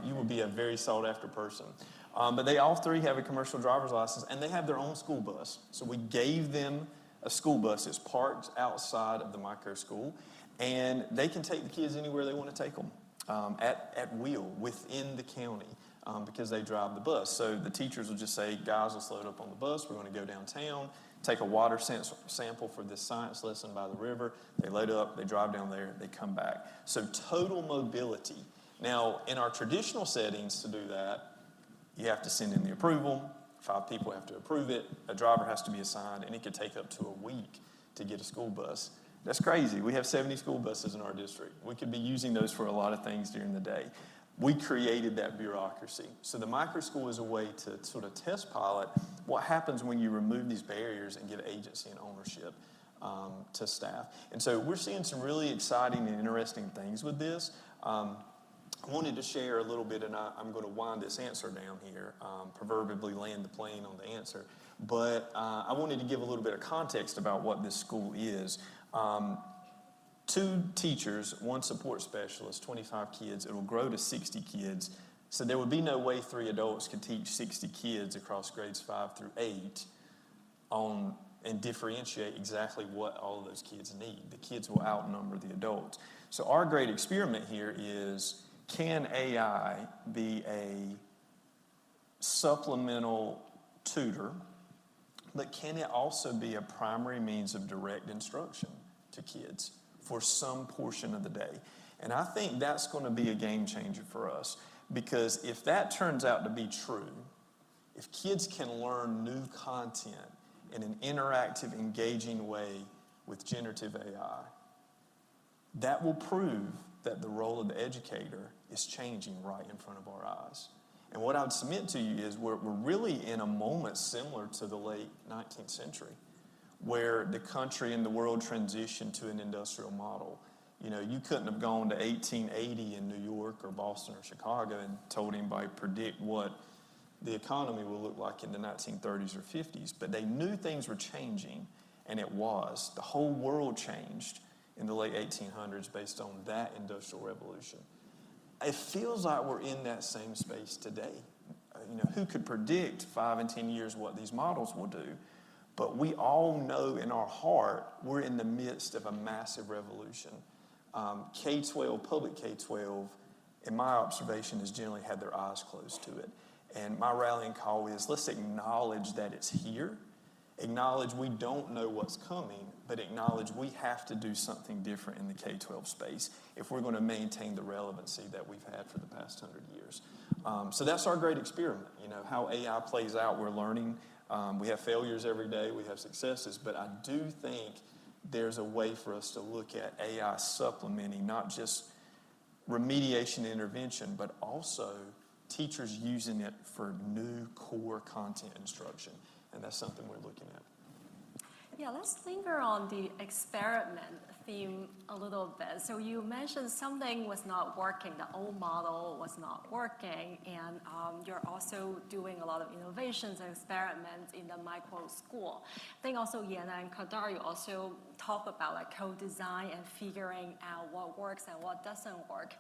You will be a very sought-after person. But they all 3 have a commercial driver's license, and they have their own school bus. So we gave them a school bus that's parked outside of the micro school, and they can take the kids anywhere they want to take them at will within the county. Because they drive the bus. So the teachers will just say, guys, let's load up on the bus. We're going to go downtown, take a water sample for this science lesson by the river. They load up, they drive down there, they come back. So total mobility. Now, in our traditional settings to do that, you have to send in the approval. 5 people have to approve it. A driver has to be assigned, and it could take up to a week to get a school bus. That's crazy. We have 70 school buses in our district. We could be using those for a lot of things during the day. We created that bureaucracy. So the microschool is a way to sort of test pilot what happens when you remove these barriers and give agency and ownership to staff. And so we're seeing some really exciting and interesting things with this. I wanted to share a little bit, and I'm going to wind this answer down here, proverbially land the plane on the answer. But I wanted to give a little bit of context about what this school is. 2 teachers, 1 support specialist, 25 kids. It will grow to 60 kids. So there would be no way 3 adults could teach 60 kids across grades 5 through 8 and differentiate exactly what all of those kids need. The kids will outnumber the adults. So our great experiment here is, can AI be a supplemental tutor, but can it also be a primary means of direct instruction to kids for some portion of the day? And I think that's going to be a game changer for us, because if that turns out to be true, if kids can learn new content in an interactive, engaging way with generative AI, that will prove that the role of the educator is changing right in front of our eyes. And what I would submit to you is we're really in a moment similar to the late 19th century, where the country and the world transitioned to an industrial model. You know, you couldn't have gone to 1880 in New York or Boston or Chicago and told anybody predict what the economy will look like in the 1930s or 50s, but they knew things were changing, and it was. The whole world changed in the late 1800s based on that industrial revolution. It feels like we're in that same space today. You know, who could predict 5 and 10 years what these models will do? But we all know in our heart we're in the midst of a massive revolution. K-12, public K-12, in my observation, has generally had their eyes closed to it. And my rallying call is, let's acknowledge that it's here, acknowledge we don't know what's coming, but acknowledge we have to do something different in the K-12 space if we're going to maintain the relevancy that we've had for the past 100 years. So that's our great experiment. You know, how AI plays out, we're learning. We have failures every day, we have successes, but I do think there's a way for us to look at AI supplementing not just remediation and intervention, but also teachers using it for new core content instruction. And that's something we're looking at. Yeah, let's linger on the experiment theme a little bit. So you mentioned something was not working, the old model was not working, and you're also doing a lot of innovations and experiments in the micro school. I think also Yenda and Kedaar, you also talk about like co-design and figuring out what works and what doesn't work.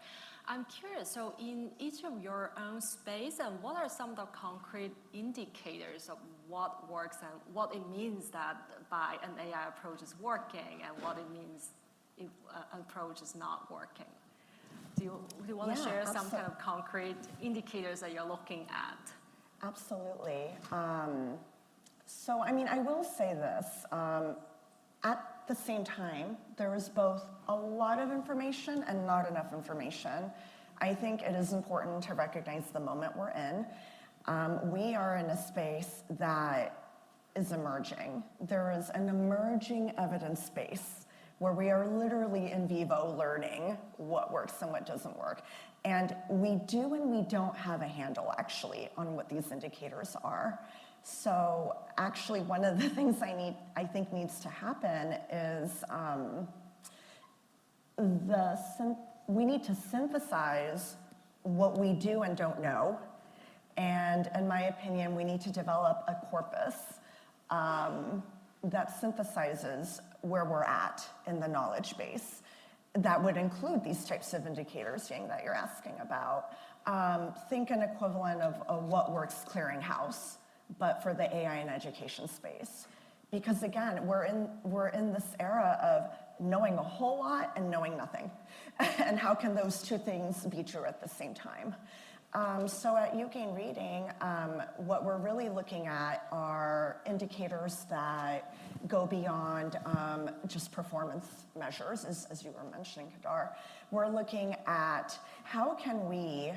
I'm curious, so in each of your own space, and what are some of the concrete indicators of what works and what it means that by an AI approach is working and what it means if an approach is not working? Do you want to share some kind of concrete indicators that you're looking at? Absolutely. So, I mean, I will say this. At the same time, there is both a lot of information and not enough information. I think it is important to recognize the moment we're in. We are in a space that is emerging. There is an emerging evidence space where we are literally in vivo learning what works and what doesn't work. And we do and we don't have a handle, actually, on what these indicators are. So actually, one of the things I think needs to happen is we need to synthesize what we do and don't know. And in my opinion, we need to develop a corpus that synthesizes where we're at in the knowledge base. That would include these types of indicators, Ying, that you're asking about. Think an equivalent of what works clearinghouse, but for the AI and education space. Because again, we're in this era of knowing a whole lot and knowing nothing. And how can those two things be true at the same time? So at UGain Reading, what we're really looking at are indicators that go beyond just performance measures, as you were mentioning, Kedaar. We're looking at how can we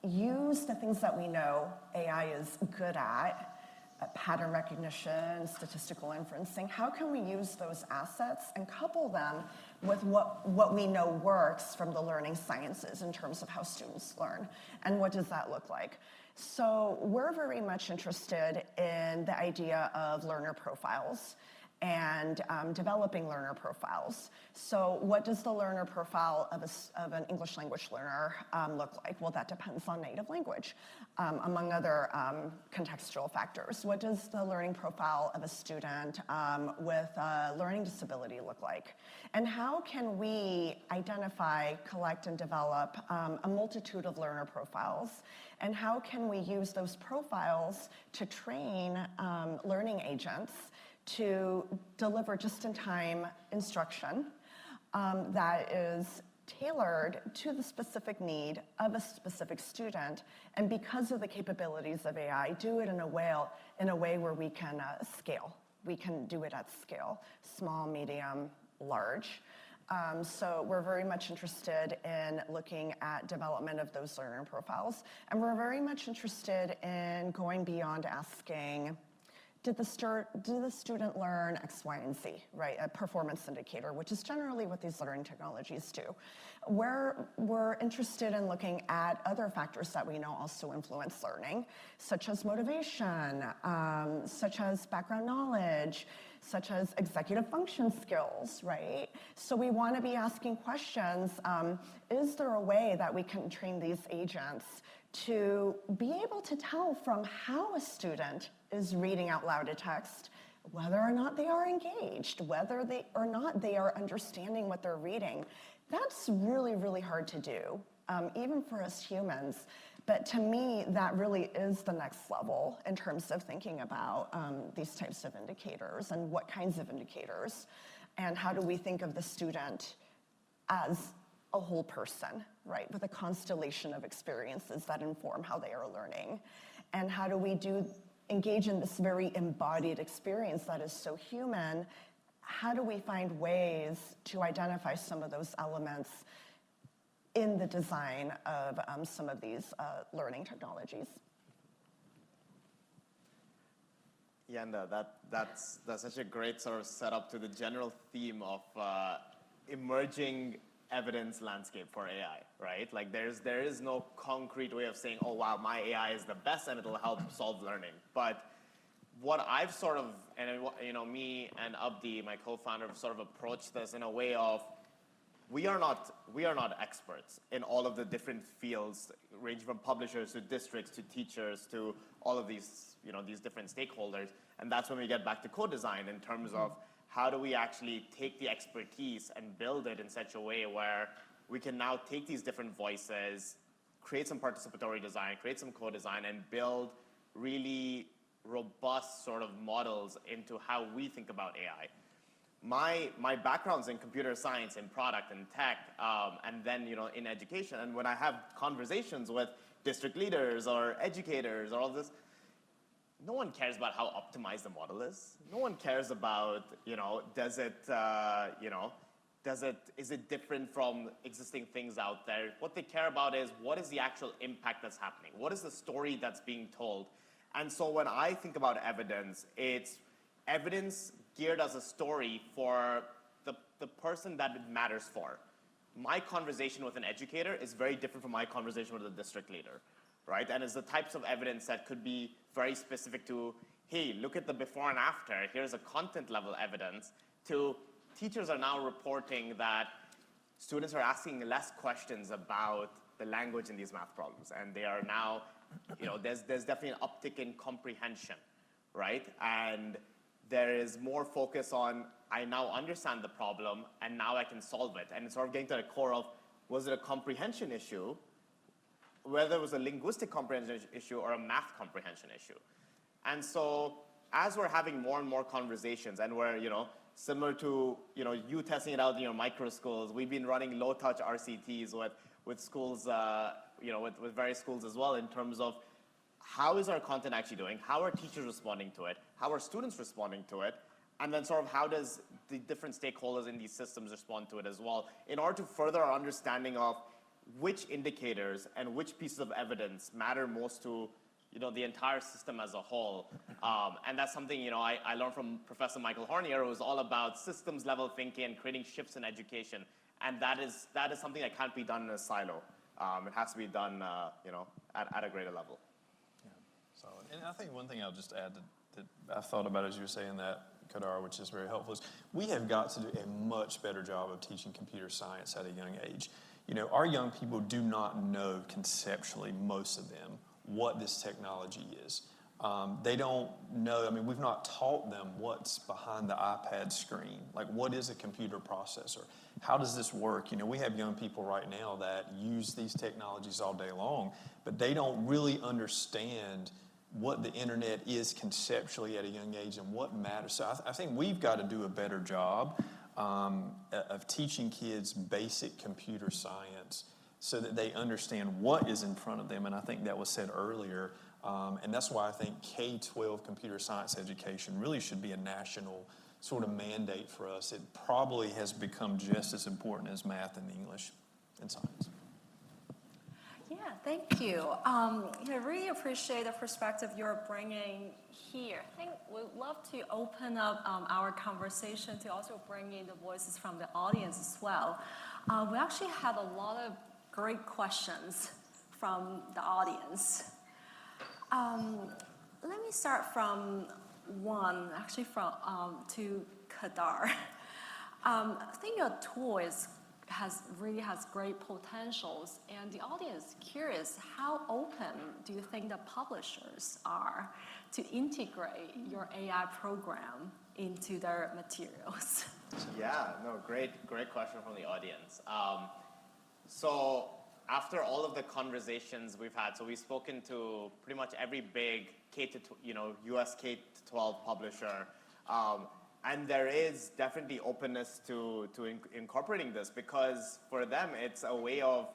use the things that we know AI is good at pattern recognition, statistical inferencing. How can we use those assets and couple them with what we know works from the learning sciences in terms of how students learn? And what does that look like? So we're very much interested in the idea of learner profiles and developing learner profiles. So what does the learner profile of an English language learner look like? Well, that depends on native language, among other contextual factors. What does the learning profile of a student with a learning disability look like? And how can we identify, collect, and develop a multitude of learner profiles? And how can we use those profiles to train learning agents to deliver just-in-time instruction that is tailored to the specific need of a specific student, and because of the capabilities of AI, do it in a way where we can scale. We can do it at scale, small, medium, large. So we're very much interested in looking at development of those learner profiles, and we're very much interested in going beyond asking, did the student learn X, Y, and Z, right? A performance indicator, which is generally what these learning technologies do. We're interested in looking at other factors that we know also influence learning, such as motivation, such as background knowledge, such as executive function skills, right? So we want to be asking questions, is there a way that we can train these agents to be able to tell from how a student is reading out loud a text, whether or not they are engaged, whether or not they are understanding what they're reading? That's really, really hard to do, even for us humans. But to me, that really is the next level in terms of thinking about these types of indicators and what kinds of indicators, and how do we think of the student as a whole person, right, with a constellation of experiences that inform how they are learning. And how do we engage in this very embodied experience that is so human? How do we find ways to identify some of those elements in the design of some of these learning technologies? Yenda, that's such a great sort of setup to the general theme of emerging evidence landscape for AI, right? Like there is no concrete way of saying, oh wow, my AI is the best and it'll help solve learning. But what I've sort of, and me and Abdi, my co-founder, have sort of approached this in a way of, we are not experts in all of the different fields, ranging from publishers to districts to teachers to all of these, these different stakeholders. And that's when we get back to co-design in terms of how do we actually take the expertise and build it in such a way where we can now take these different voices, create some participatory design, create some co-design, and build really robust sort of models into how we think about AI. My background's in computer science, in product and tech, and then in education. And when I have conversations with district leaders or educators or all this, no one cares about how optimized the model is. No one cares about is it different from existing things out there? What they care about is, what is the actual impact that's happening? What is the story that's being told? And so when I think about evidence, it's evidence geared as a story for the person that it matters for. My conversation with an educator is very different from my conversation with a district leader, right? And it's the types of evidence that could be very specific to, hey, look at the before and after, here's a content level evidence, to teachers are now reporting that students are asking less questions about the language in these math problems. And they are now, there's definitely an uptick in comprehension, right? And there is more focus on, I now understand the problem and now I can solve it. And it's sort of getting to the core of, was it a comprehension issue, whether it was a linguistic comprehension issue or a math comprehension issue. And so as we're having more and more conversations, and we're, similar to, you testing it out in your micro schools, we've been running low-touch RCTs with schools, with various schools as well, in terms of how is our content actually doing, how are teachers responding to it, how are students responding to it, and then sort of how does the different stakeholders in these systems respond to it as well, in order to further our understanding of which indicators and which pieces of evidence matter most to the entire system as a whole. And that's something, I learned from Professor Michael Hornier, who was all about systems level thinking and creating shifts in education. And that is something that can't be done in a silo. It has to be done, at a greater level. Yeah, solid. And I think one thing I'll just add that I thought about as you were saying that, Kedaar, which is very helpful, is we have got to do a much better job of teaching computer science at a young age. Our young people do not know conceptually, most of them, what this technology is. They don't know, we've not taught them what's behind the iPad screen. Like, what is a computer processor? How does this work? We have young people right now that use these technologies all day long, but they don't really understand what the internet is conceptually at a young age and what matters. So I think we've got to do a better job of teaching kids basic computer science so that they understand what is in front of them. And I think that was said earlier. And that's why I think K-12 computer science education really should be a national sort of mandate for us. It probably has become just as important as math and English and science. Yeah, thank you. I really appreciate the perspective you're bringing here. I think we'd love to open up our conversation to also bring in the voices from the audience as well. We actually had a lot of great questions from the audience. Let me start from one, actually to Kedaar. I think your tool really has great potentials, and the audience is curious, how open do you think the publishers are to integrate your AI program into their materials? Yeah, no, great question from the audience. So after all of the conversations we've had, so we've spoken to pretty much every big US K-12 publisher, and there is definitely openness to incorporating this, because for them it's a way of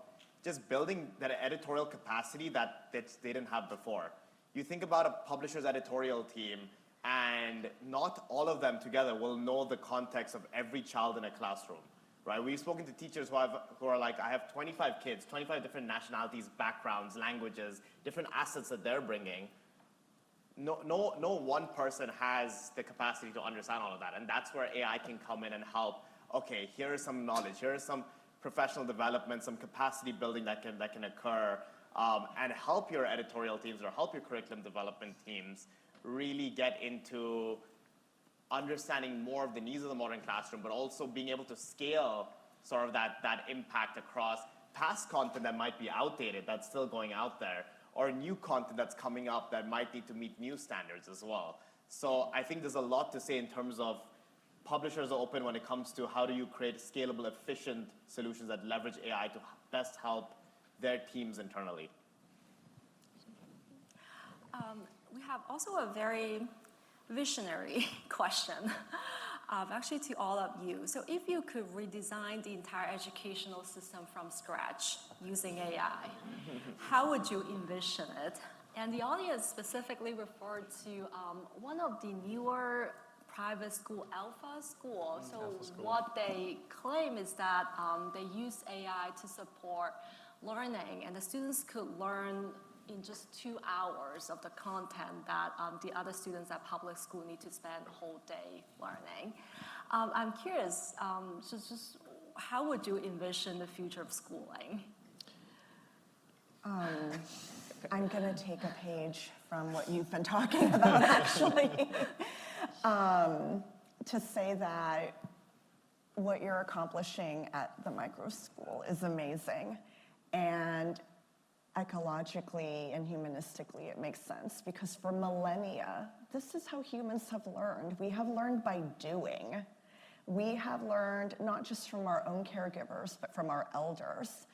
just building that editorial capacity that they didn't have before. You think about a publisher's editorial team, and not all of them together will know the context of every child in a classroom. Right? We've spoken to teachers who are like, I have 25 kids, 25 different nationalities, backgrounds, languages, different assets that they're bringing. No one person has the capacity to understand all of that, and that's where AI can come in and help. Okay, here is some knowledge, here is some professional development, some capacity building that can occur, and help your editorial teams or help your curriculum development teams really get into understanding more of the needs of the modern classroom, but also being able to scale sort of that impact across past content that might be outdated, that's still going out there, or new content that's coming up that might need to meet new standards as well. So I think there's a lot to say in terms of publishers are open when it comes to how do you create scalable, efficient solutions that leverage AI to best help their teams internally. We have also a very visionary question, actually to all of you. So if you could redesign the entire educational system from scratch using AI, how would you envision it? And the audience specifically referred to one of the newer private school, Alpha School. So what they claim is that they use AI to support learning, and the students could learn in just 2 hours of the content that the other students at public school need to spend a whole day learning. I'm curious, just how would you envision the future of schooling? I'm going to take a page from what you've been talking about, actually, to say that what you're accomplishing at the micro school is amazing. And ecologically and humanistically, it makes sense, because for millennia, this is how humans have learned. We have learned by doing. We have learned not just from our own caregivers, but from our elders.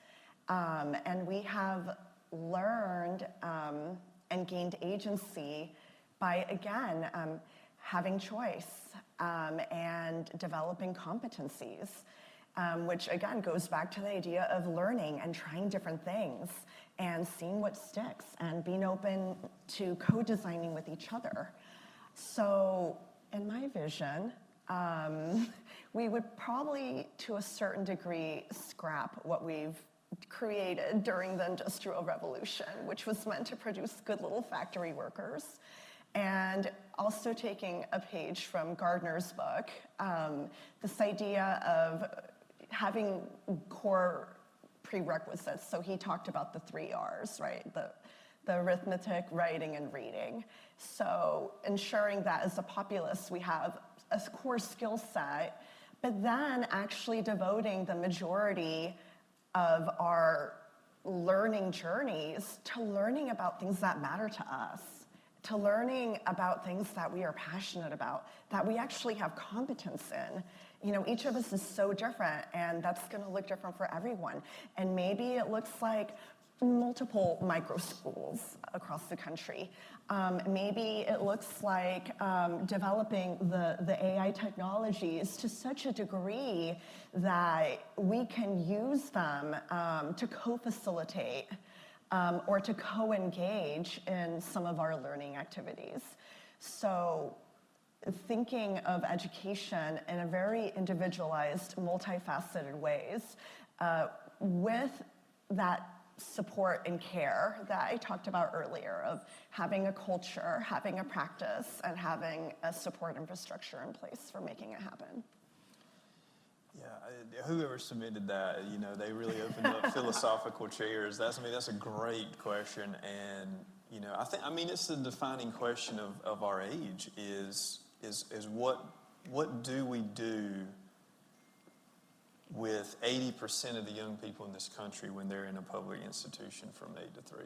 And we have learned and gained agency by, again, having choice and developing competencies, which again goes back to the idea of learning and trying different things and seeing what sticks and being open to co-designing with each other. So in my vision, we would probably, to a certain degree, scrap what we've created during the Industrial Revolution, which was meant to produce good little factory workers. And also taking a page from Gardner's book, this idea of having core prerequisites. So he talked about the 3 R's, right? The arithmetic, writing, and reading. So ensuring that as a populace we have a core skill set, but then actually devoting the majority of our learning journeys to learning about things that matter to us, to learning about things that we are passionate about, that we actually have competence in. You know, each of us is so different, and that's going to look different for everyone. And maybe it looks like multiple micro schools across the country. Maybe it looks like developing the AI technologies to such a degree that we can use them to co-facilitate or to co-engage in some of our learning activities. So thinking of education in a very individualized, multifaceted ways with that support and care that I talked about earlier of having a culture, having a practice, and having a support infrastructure in place for making it happen. Yeah, whoever submitted that, you know, they really opened up philosophical chairs. That's a great question, and you know, I mean, it's the defining question of our age is what do we do with 80% of the young people in this country when they're in a public institution from 8 to 3.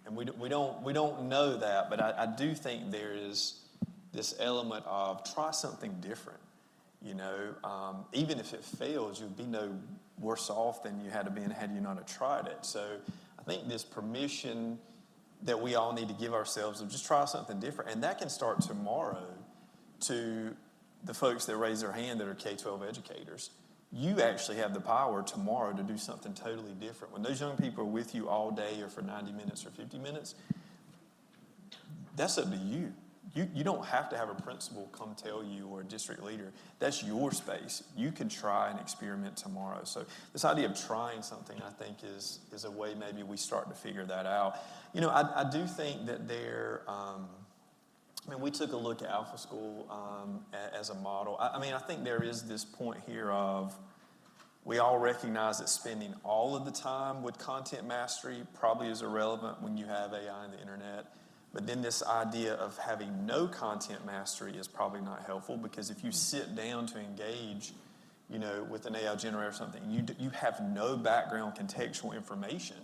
And we don't know that, but I do think there is this element of try something different. You know, even if it fails, you'll be no worse off than you had to been had you not have tried it. So I think this permission that we all need to give ourselves of just try something different, and that can start tomorrow to the folks that raise their hand that are K-12 educators. You actually have the power tomorrow to do something totally different. When those young people are with you all day or for 90 minutes or 50 minutes, that's up to you. You don't have to have a principal come tell you or a district leader. That's your space. You can try and experiment tomorrow. So this idea of trying something, I think, is a way maybe we start to figure that out. You know, I do think that I mean, we took a look at Alpha School as a model. I mean, I think there is this point here of we all recognize that spending all of the time with content mastery probably is irrelevant when you have AI and the internet. But then this idea of having no content mastery is probably not helpful, because if you sit down to engage, you know, with an AI generator or something, you have no background contextual information.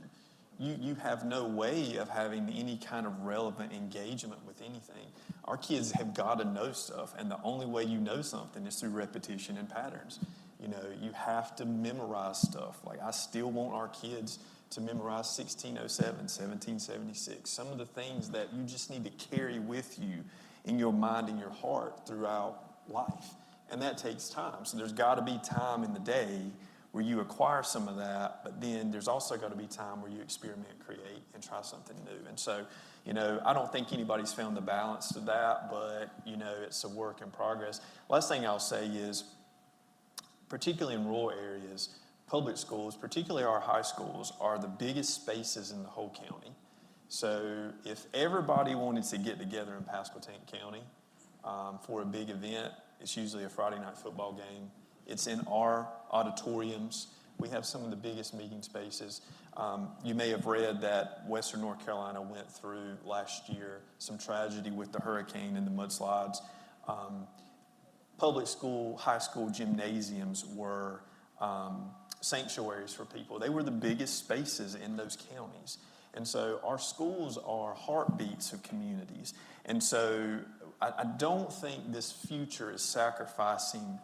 You have no way of having any kind of relevant engagement with anything. Our kids have got to know stuff, and the only way you know something is through repetition and patterns. You know, you have to memorize stuff. Like, I still want our kids to memorize 1607, 1776, some of the things that you just need to carry with you in your mind and your heart throughout life. And that takes time. So there's got to be time in the day where you acquire some of that, but then there's also got to be time where you experiment, create, and try something new. And so, you know, I don't think anybody's found the balance to that, but, you know, it's a work in progress. Last thing I'll say is, particularly in rural areas, public schools, particularly our high schools, are the biggest spaces in the whole county. So if everybody wanted to get together in Pasquotank County for a big event, it's usually a Friday night football game. It's in our auditoriums. We have some of the biggest meeting spaces. You may have read that Western North Carolina went through last year some tragedy with the hurricane and the mudslides. Public school, high school gymnasiums were sanctuaries for people. They were the biggest spaces in those counties. And so our schools are heartbeats of communities. And so I don't think this future is sacrificing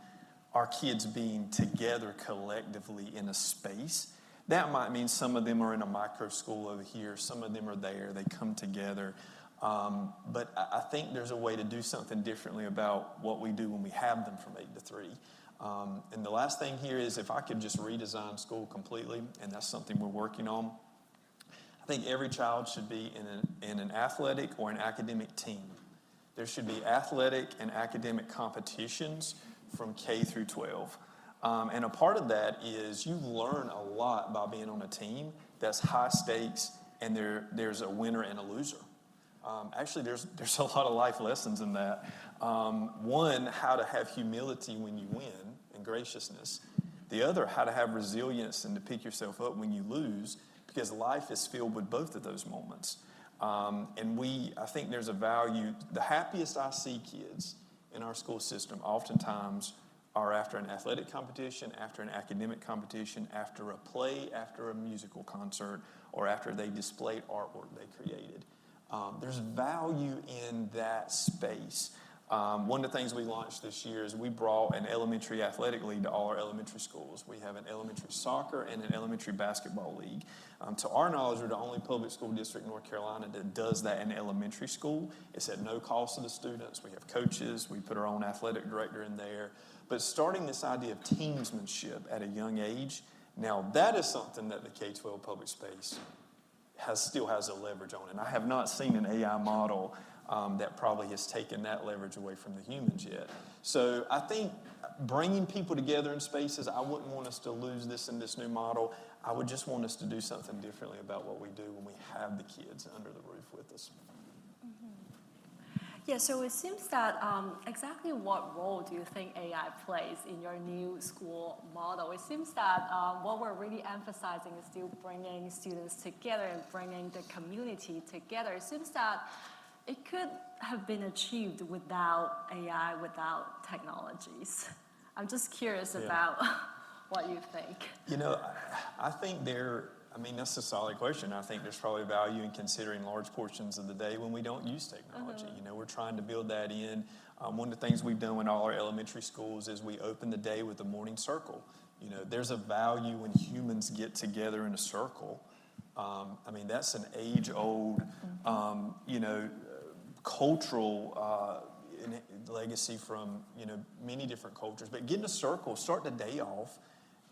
our kids being together collectively in a space. That might mean some of them are in a micro school over here, some of them are there, they come together. But I think there's a way to do something differently about what we do when we have them from 8 to 3. And the last thing here is, if I could just redesign school completely, and that's something we're working on, I think every child should be in an athletic or an academic team. There should be athletic and academic competitions from K through 12. And a part of that is you learn a lot by being on a team that's high stakes, and there's a winner and a loser. Actually, there's a lot of life lessons in that. One, how to have humility when you win and graciousness. The other, how to have resilience and to pick yourself up when you lose, because life is filled with both of those moments. And I think there's a value. The happiest I see kids in our school system oftentimes are after an athletic competition, after an academic competition, after a play, after a musical concert, or after they displayed artwork they created. There's value in that space. One of the things we launched this year is we brought an elementary athletic league to all our elementary schools. We have an elementary soccer and an elementary basketball league. To our knowledge, we're the only public school district in North Carolina that does that in elementary school. It's at no cost to the students. We have coaches. We put our own athletic director in there. But starting this idea of teamsmanship at a young age, now that is something that the K-12 public space still has a leverage on. And I have not seen an AI model that probably has taken that leverage away from the humans yet. So I think bringing people together in spaces, I wouldn't want us to lose this in this new model. I would just want us to do something differently about what we do when we have the kids under the roof with us. Yeah, so it seems that exactly what role do you think AI plays in your new school model? It seems that what we're really emphasizing is still bringing students together and bringing the community together. It seems that it could have been achieved without AI, without technologies. I'm just curious about what you think. You know, I think that's a solid question. I think there's probably value in considering large portions of the day when we don't use technology. You know, we're trying to build that in. One of the things we've done in all our elementary schools is we open the day with a morning circle. You know, there's a value when humans get together in a circle. That's an age-old, cultural legacy from, many different cultures. But get in a circle, start the day off,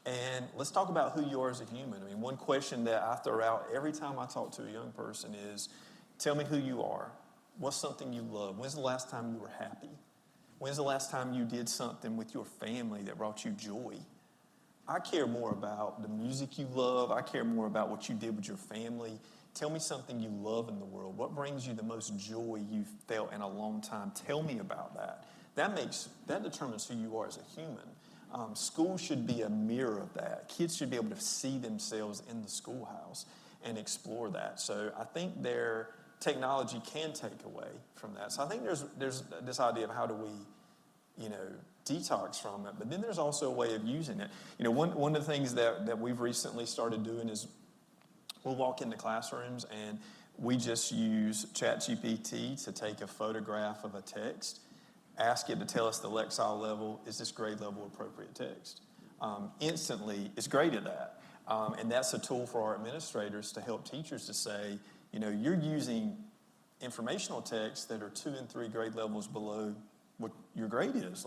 and let's talk about who you are as a human. One question that I throw out every time I talk to a young person is, tell me who you are. What's something you love? When's the last time you were happy? When's the last time you did something with your family that brought you joy? I care more about the music you love. I care more about what you did with your family. Tell me something you love in the world. What brings you the most joy you've felt in a long time? Tell me about that. That determines who you are as a human. School should be a mirror of that. Kids should be able to see themselves in the schoolhouse and explore that. So I think their technology can take away from that. So I think there's this idea of how do we, detox from it. But then there's also a way of using it. One of the things that we've recently started doing is we'll walk into classrooms and we just use ChatGPT to take a photograph of a text, ask it to tell us the Lexile level, is this grade level appropriate text? Instantly, it's great at that. And that's a tool for our administrators to help teachers to say, you're using informational texts that are 2 and 3 grade levels below what your grade is.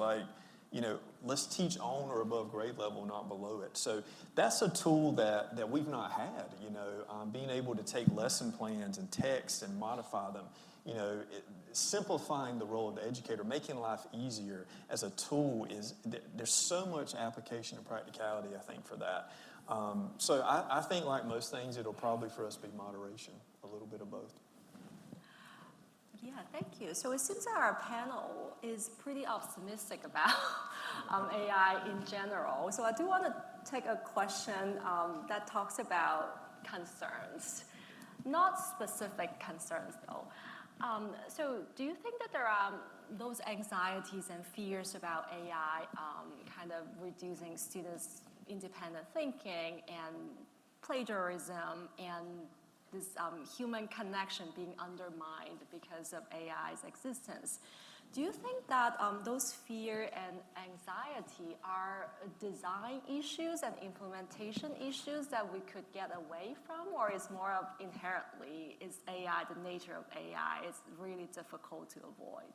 Let's teach on or above grade level, not below it. So that's a tool that we've not had, being able to take lesson plans and text and modify them, simplifying the role of the educator, making life easier as a tool there's so much application and practicality, I think, for that. So I think like most things, it'll probably for us be moderation, a little bit of both. Yeah, thank you. So it seems that our panel is pretty optimistic about AI in general. So I do want to take a question that talks about concerns, not specific concerns though. So do you think that there are those anxieties and fears about AI kind of reducing students' independent thinking and plagiarism and this human connection being undermined because of AI's existence? Do you think that those fear and anxiety are design issues and implementation issues that we could get away from, or is more of inherently, is AI, the nature of AI, is really difficult to avoid?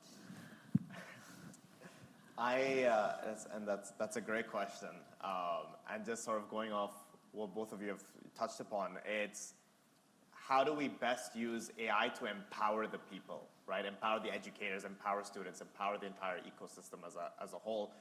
That's a great question. And just sort of going off what both of you have touched upon, it's how do we best use AI to empower the people, right? Empower the educators, empower students, empower the entire ecosystem as a whole.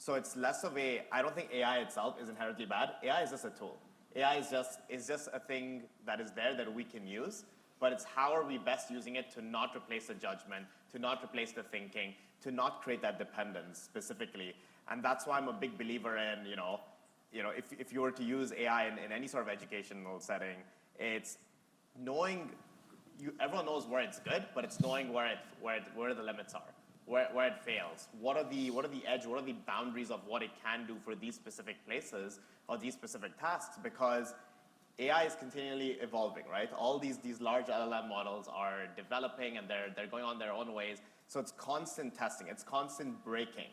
So it's less of I don't think AI itself is inherently bad. AI is just a tool. AI is just a thing that is there that we can use, but it's how are we best using it to not replace the judgment, to not replace the thinking, to not create that dependence specifically. And that's why I'm a big believer in, if you were to use AI in any sort of educational setting, it's knowing, everyone knows where it's good, but it's knowing where the limits are, where it fails. What are the edge, what are the boundaries of what it can do for these specific places or these specific tasks? Because AI is continually evolving, right? All these large LLM models are developing and they're going on their own ways. So it's constant testing, it's constant breaking,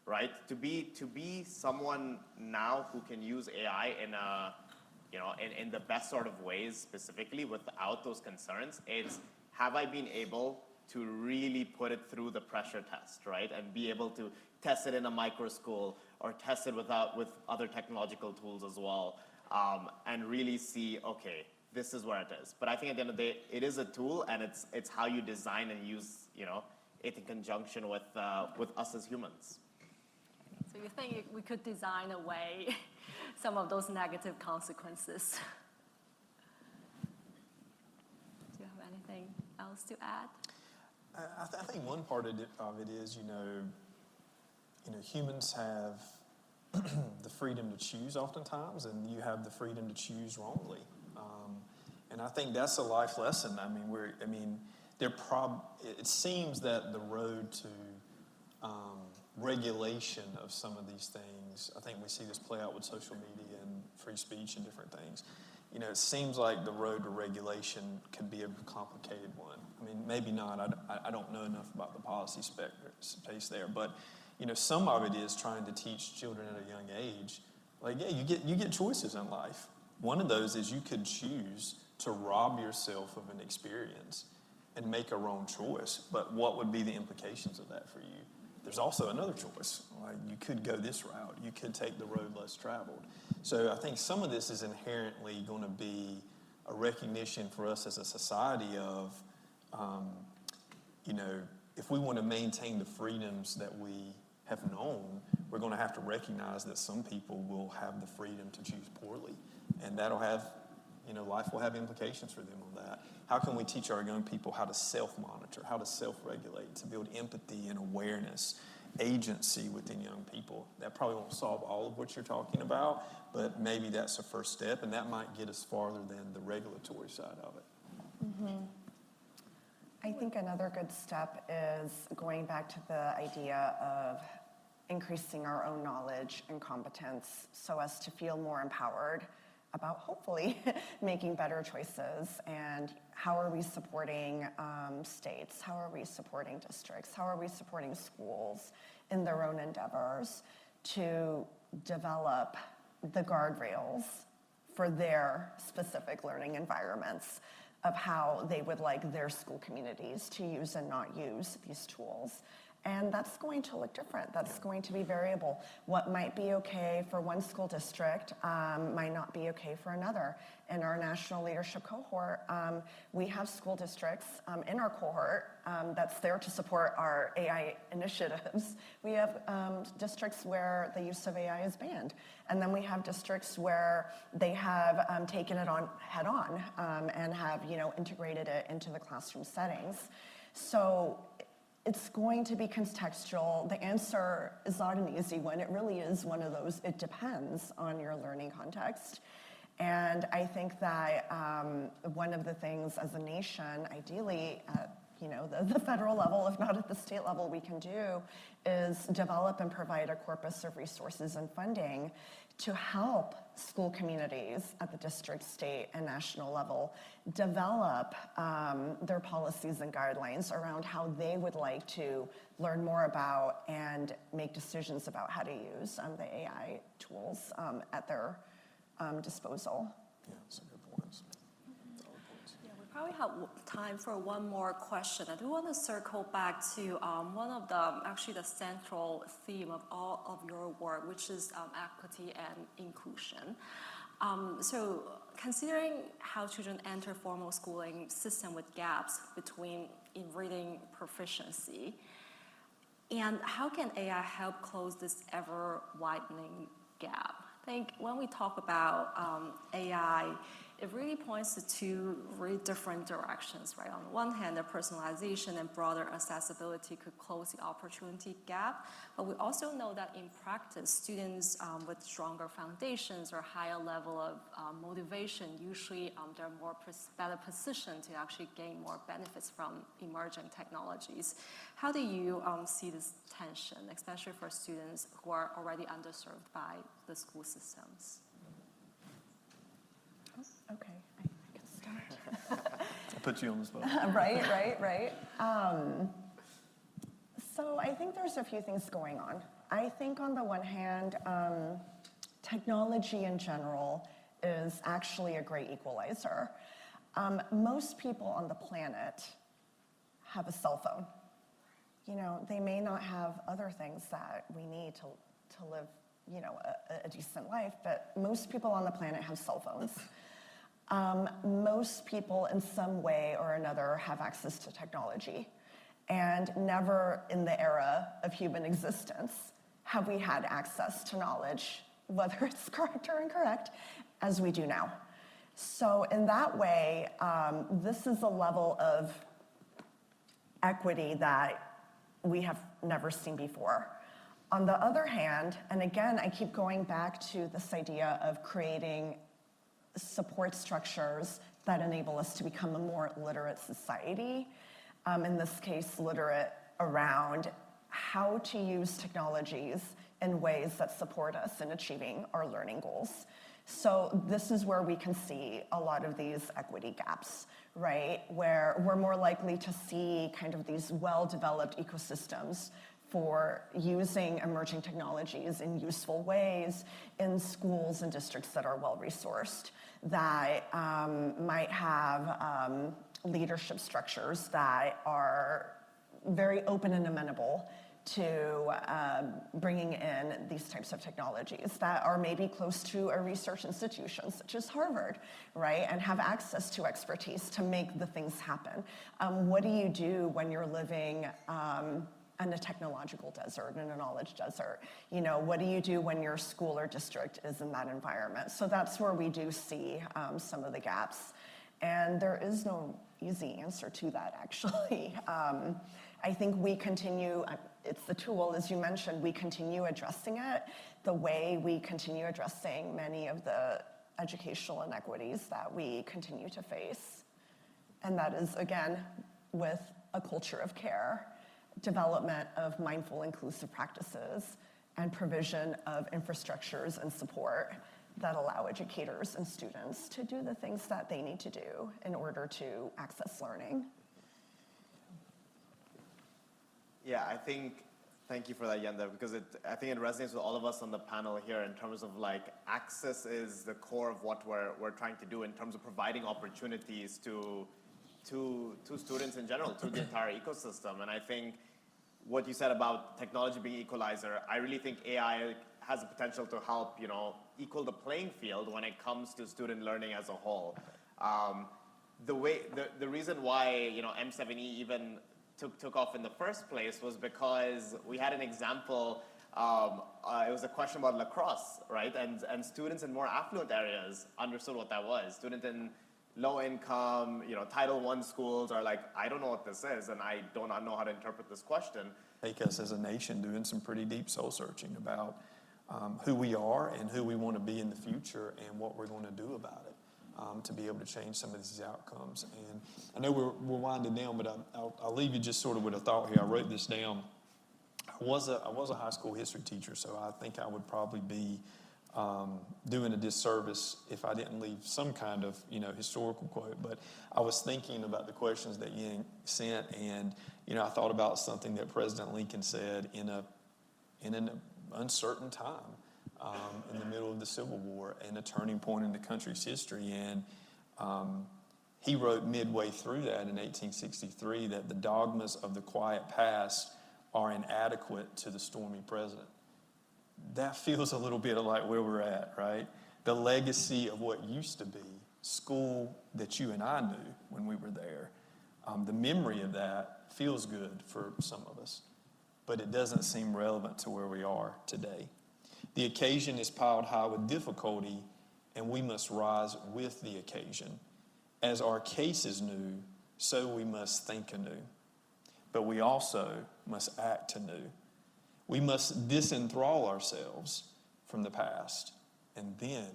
right? To be someone now who can use AI in the best sort of ways specifically without those concerns, it's have I been able to really put it through the pressure test, right? And be able to test it in a micro school or test it with other technological tools as well. And really see, okay, this is where it is. But I think at the end of the day, it is a tool, and it's how you design and use, it in conjunction with us as humans. So you think we could design away some of those negative consequences? Do you have anything else to add? I think one part of it is, humans have the freedom to choose oftentimes, and you have the freedom to choose wrongly. And I think that's a life lesson. It seems that the road to regulation of some of these things, I think we see this play out with social media and free speech and different things. It seems like the road to regulation could be a complicated one. Maybe not. I don't know enough about the policy space there, but some of it is trying to teach children at a young age, you get choices in life. One of those is you could choose to rob yourself of an experience and make a wrong choice, but what would be the implications of that for you? There's also another choice. You could go this route. You could take the road less traveled. So I think some of this is inherently going to be a recognition for us as a society of, if we want to maintain the freedoms that we have known, we're going to have to recognize that some people will have the freedom to choose poorly. And that'll have, life will have implications for them on that. How can we teach our young people how to self-monitor, how to self-regulate, to build empathy and awareness, agency within young people? That probably won't solve all of what you're talking about, but maybe that's a first step, and that might get us farther than the regulatory side of it. Mm-hmm. I think another good step is going back to the idea of increasing our own knowledge and competence so as to feel more empowered about hopefully making better choices. And how are we supporting states? How are we supporting districts? How are we supporting schools in their own endeavors to develop the guardrails for their specific learning environments of how they would like their school communities to use and not use these tools. And that's going to look different. That's going to be variable. What might be okay for one school district might not be okay for another. In our national leadership cohort, we have school districts in our cohort that's there to support our AI initiatives. We have districts where the use of AI is banned. And then we have districts where they have taken it on head on and have integrated it into the classroom settings. So it's going to be contextual. The answer is not an easy one. It really is one of those, it depends on your learning context. And I think that one of the things as a nation, ideally at the federal level, if not at the state level, we can do is develop and provide a corpus of resources and funding to help school communities at the district, state, and national level develop their policies and guidelines around how they would like to learn more about and make decisions about how to use the AI tools at their disposal. Yeah, some good points. Yeah, we probably have time for one more question. I do want to circle back to one of the central theme of all of your work, which is equity and inclusion. So considering how children enter formal schooling system with gaps between in reading proficiency, And how can AI help close this ever-widening gap? I think when we talk about AI, it really points to two really different directions, right? On the one hand, the personalization and broader accessibility could close the opportunity gap, but we also know that in practice, students with stronger foundations or higher level of motivation, usually they're better positioned to actually gain more benefits from emerging technologies. How do you see this tension, especially for students who are already underserved by the school systems? Okay, I can start. I'll put you on the spot. Right. So I think there's a few things going on. I think on the one hand, technology in general is actually a great equalizer. Most people on the planet have a cell phone. You know, they may not have other things that we need to live, you know, a decent life, but most people on the planet have cell phones. Most people in some way or another have access to technology. And never in the era of human existence have we had access to knowledge, whether it's correct or incorrect, as we do now. So in that way, this is a level of equity that we have never seen before. On the other hand, and again, I keep going back to this idea of creating support structures that enable us to become a more literate society. In this case, literate around how to use technologies in ways that support us in achieving our learning goals. So this is where we can see a lot of these equity gaps, right? Where we're more likely to see kind of these well-developed ecosystems for using emerging technologies in useful ways in schools and districts that are well-resourced, that might have leadership structures that are very open and amenable to bringing in these types of technologies that are maybe close to a research institution such as Harvard, right? And have access to expertise to make the things happen. What do you do when you're living in a technological desert, in a knowledge desert? You know, what do you do when your school or district is in that environment? So that's where we do see some of the gaps. And there is no easy answer to that, actually. I think we continue, it's the tool, as you mentioned, we continue addressing it the way we continue addressing many of the educational inequities that we continue to face. And that is, again, with a culture of care, development of mindful, inclusive practices, and provision of infrastructures and support that allow educators and students to do the things that they need to do in order to access learning. Yeah, thank you for that, Yenda, because I think it resonates with all of us on the panel here in terms of like access is the core of what we're trying to do in terms of providing opportunities to students in general, to the entire ecosystem. And I think what you said about technology being equalizer, I really think AI has the potential to help, you know, equal the playing field when it comes to student learning as a whole. The reason why, you know, M7E even took off in the first place was because we had an example. It was a question about lacrosse, right? And students in more affluent areas understood what that was. Students in low income, you know, Title I schools are like, I don't know what this is, and I do not know how to interpret this question. Take us as a nation doing some pretty deep soul searching about who we are and who we want to be in the future and what we're going to do about it to be able to change some of these outcomes. And I know we're winding down, but I'll leave you just sort of with a thought here. I wrote this down. I was a high school history teacher, so I think I would probably be doing a disservice if I didn't leave some kind of, you know, historical quote. But I was thinking about the questions that Ying sent, and, you know, I thought about something that President Lincoln said in an uncertain time in the middle of the Civil War and a turning point in the country's history. And he wrote midway through that in 1863 that the dogmas of the quiet past are inadequate to the stormy present. That feels a little bit like where we're at, right? The legacy of what used to be school that you and I knew when we were there. The memory of that feels good for some of us. but it doesn't seem relevant to where we are today. The occasion is piled high with difficulty, and we must rise with the occasion. As our case is new, so we must think anew. But we also must act anew. We must disenthrall ourselves from the past, and then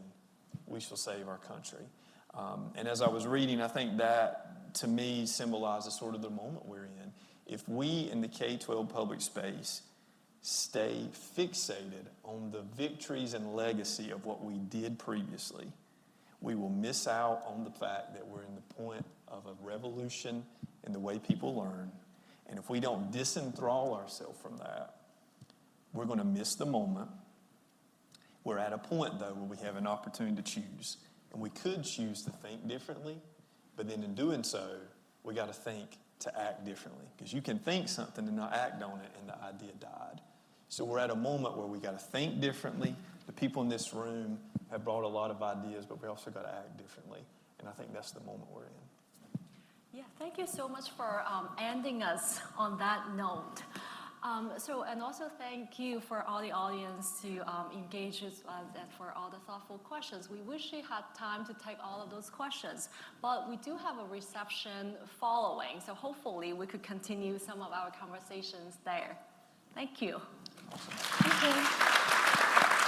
we shall save our country. And as I was reading, I think that, to me, symbolizes sort of the moment we're in. If we in the K-12 public space stay fixated on the victories and legacy of what we did previously, we will miss out on the fact that we're in the point of a revolution in the way people learn. And if we don't disenthrall ourselves from that, we're going to miss the moment. We're at a point, though, where we have an opportunity to choose. And we could choose to think differently, but then in doing so, we got to think to act differently. Because you can think something and not act on it, and the idea died. So we're at a moment where we got to think differently. The people in this room have brought a lot of ideas, but we also got to act differently. And I think that's the moment we're in. Yeah, thank you so much for ending us on that note. And also thank you for all the audience to engage with us and for all the thoughtful questions. We wish we had time to take all of those questions, but we do have a reception following, so hopefully we could continue some of our conversations there. Thank you. Awesome. Thank you.